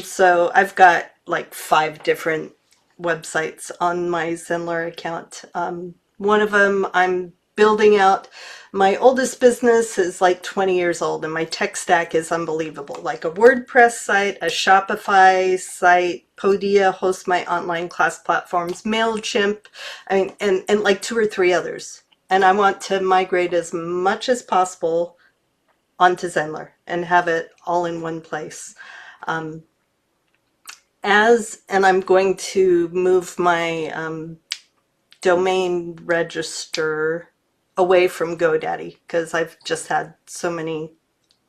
So I've got like 5 different websites on my Zenler account. One of them I'm building out. My oldest business is like 20 years old, and my tech stack is unbelievable. Like a WordPress site, a Shopify site, Podia hosts my online class platforms, MailChimp, I mean, and like 2 or 3 others. And I want to migrate as much as possible onto Zenler and have it all in one place. And I'm going to move my domain register away from GoDaddy because I've just had so many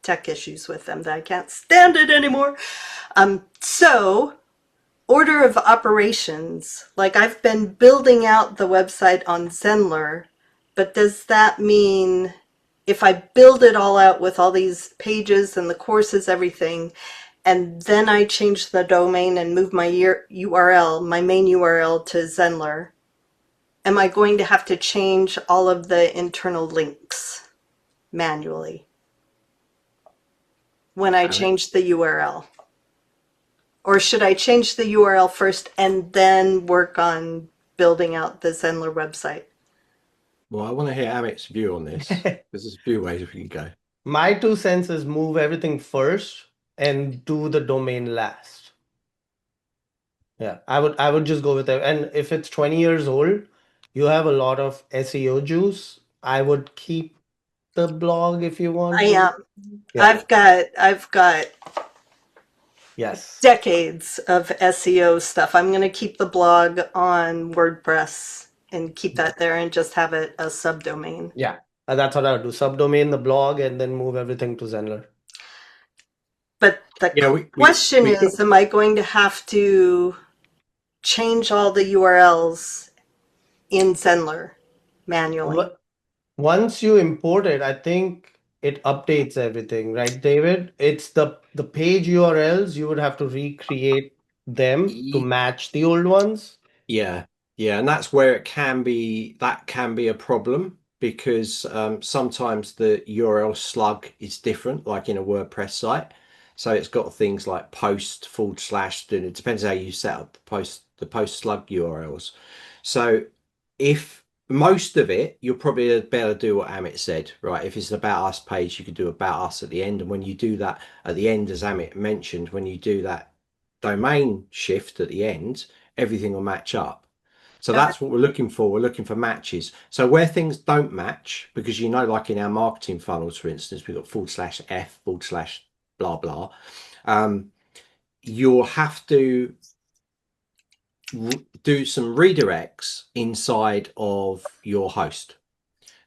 tech issues with them that I can't stand it anymore. So order of operations, like I've been building out the website on Zenler, but does that mean if I build it all out with all these pages and the courses, everything, and then I change the domain and move my URL, my main URL to Zenler, am I going to have to change all of the internal links manually when I change the URL? Or should I change the URL first and then work on building out the Zenler website? Well, I want to hear Amit's view on this. There's a few ways we can go. My 2 cents is move everything first and do the domain last. Yeah, I would just go with that. And if it's 20 years old, you have a lot of SEO juice. I would keep the blog if you want I to. am. Yeah. I've got Yes. decades of SEO stuff. I'm going to keep the blog on WordPress and keep that there and just have it a subdomain. Yeah. That's what I would do. Subdomain the blog and then move everything to Zenler. But the question is, am I going to have to change all the URLs in Zenler manually? Once you import it, I think it updates everything, right, David? It's the page URLs, you would have to recreate them to match the old ones. Yeah, yeah, and that's where it can be, that can be a problem because sometimes the URL slug is different, like in a WordPress site. So it's got things like post / and it depends how you set up the post slug URLs. So if most of it, you'll probably be able to do what Amit said, right? If it's an about us page, you could do about us at the end. And when you do that at the end, as Amit mentioned, when you do that domain shift at the end, everything will match up. So that's what we're looking for. We're looking for matches. So where things don't match, because like in our marketing funnels, for instance, we've got /f / blah blah. You'll have to do some redirects inside of your host.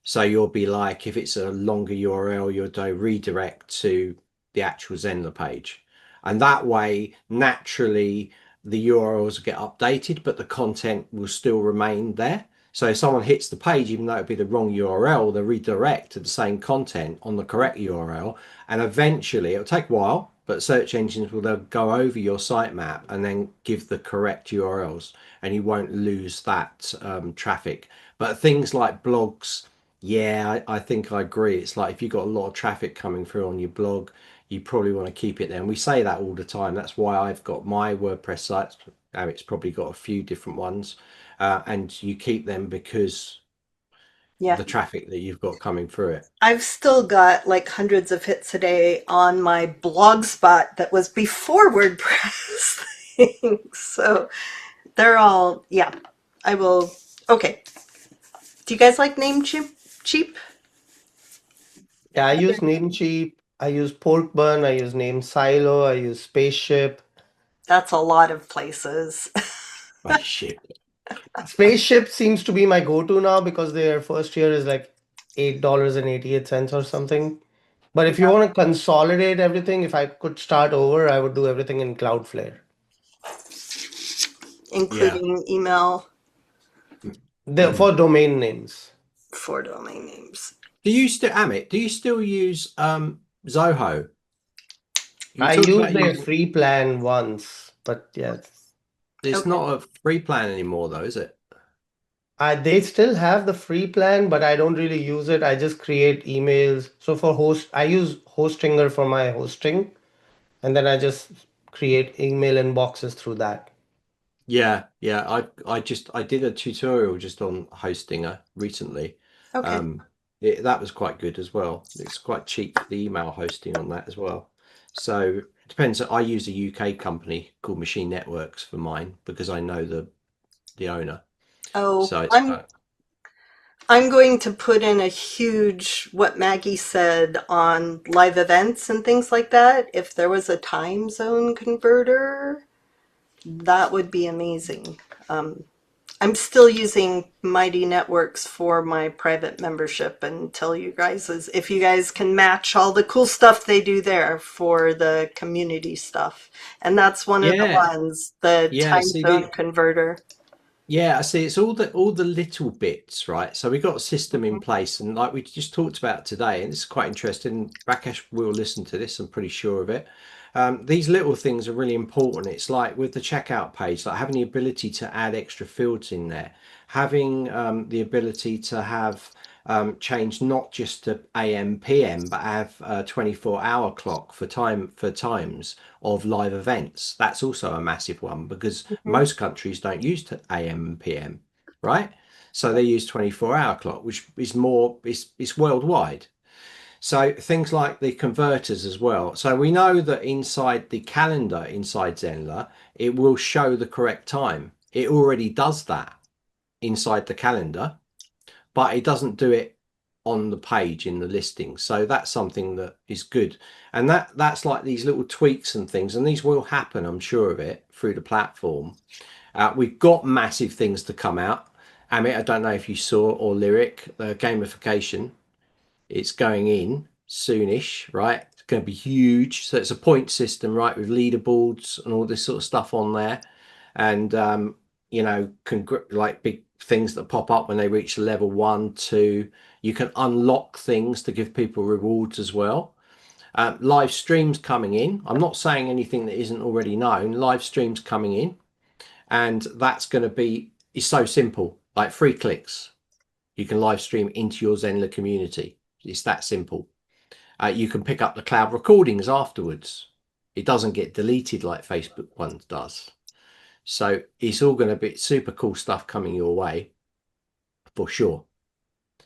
So you'll be like, if it's a longer URL, you'll do redirect to the actual Zenler page. And that way, naturally, the URLs get updated, but the content will still remain there. So if someone hits the page, even though it'd be the wrong URL, they'll redirect to the same content on the correct URL. And eventually, it'll take a while, but search engines will they'll go over your sitemap and then give the correct URLs, and you won't lose that traffic. But things like blogs, yeah, I think I agree. It's like if you've got a lot of traffic coming through on your blog, you probably want to keep it there. And we say that all the time. That's why I've got my WordPress sites. It's probably got a few different ones. And you keep them because the traffic that you've got coming through it. I've still got like hundreds of hits a day on my blog spot that was before WordPress thing. So they're all, yeah, I will. Okay. Do you guys like Namecheap? Yeah, I use Namecheap. I use Porkbun. I use Namesilo. I use Spaceship. That's a lot of places. Spaceship seems to be my go-to now because their first year is like $8.88 or something. But if you want to consolidate everything, if I could start over, I would do everything in Cloudflare. Including email? For domain names. For domain names. Do you still, Amit, do you still use Zoho? I used their free plan once, but yes. It's not a free plan anymore though, is it? They still have the free plan, but I don't really use it. I just create emails. So for I use Hostinger for my hosting, and then I just create email inboxes through that. Yeah, yeah. I did a tutorial just on Hostinger recently. Okay. That was quite good as well. It's quite cheap for the email hosting on that as well. So it depends. I use a UK company called Machine Networks for mine because I know the owner. Oh, so I'm going to put in a huge, what Maggie said, on live events and things like that. If there was a time zone converter, that would be amazing. I'm still using Mighty Networks for my private membership and tell you guys if you guys can match all the cool stuff they do there for the community stuff. And that's one of the ones, the time zone converter. Yeah, I see. It's all the little bits, right? So we got a system in place, and like we just talked about today, and this is quite interesting. Rakesh will listen to this, I'm pretty sure of it. These little things are really important. It's like with the checkout page, like having the ability to add extra fields in there, having the ability to have change not just to AM PM, but have a 24-hour clock for times of live events. That's also a massive one because most countries don't use AM and PM, right? So they use 24-hour clock, which is more, it's worldwide. So things like the converters as well. So we know that inside the calendar, inside Zenler, it will show the correct time. It already does that inside the calendar, but it doesn't do it on the page in the listing. So that's something that is good. And that's like these little tweaks and things, and these will happen, I'm sure of it, through the platform. We've got massive things to come out. Amit, I don't know if you saw, or Lyric, gamification. It's going in soonish, right? It's going to be huge. So it's a point system, right, with leaderboards and all this sort of stuff on there. And, you know, like big things that pop up when they reach level 1, 2. You can unlock things to give people rewards as well. Live streams coming in. I'm not saying anything that isn't already known. Live streams coming in. And that's going to be, it's so simple, like 3 clicks. You can live stream into your Zenler community. It's that simple. You can pick up the cloud recordings afterwards. It doesn't get deleted like Facebook one does. So it's all going to be super cool stuff coming your way for sure.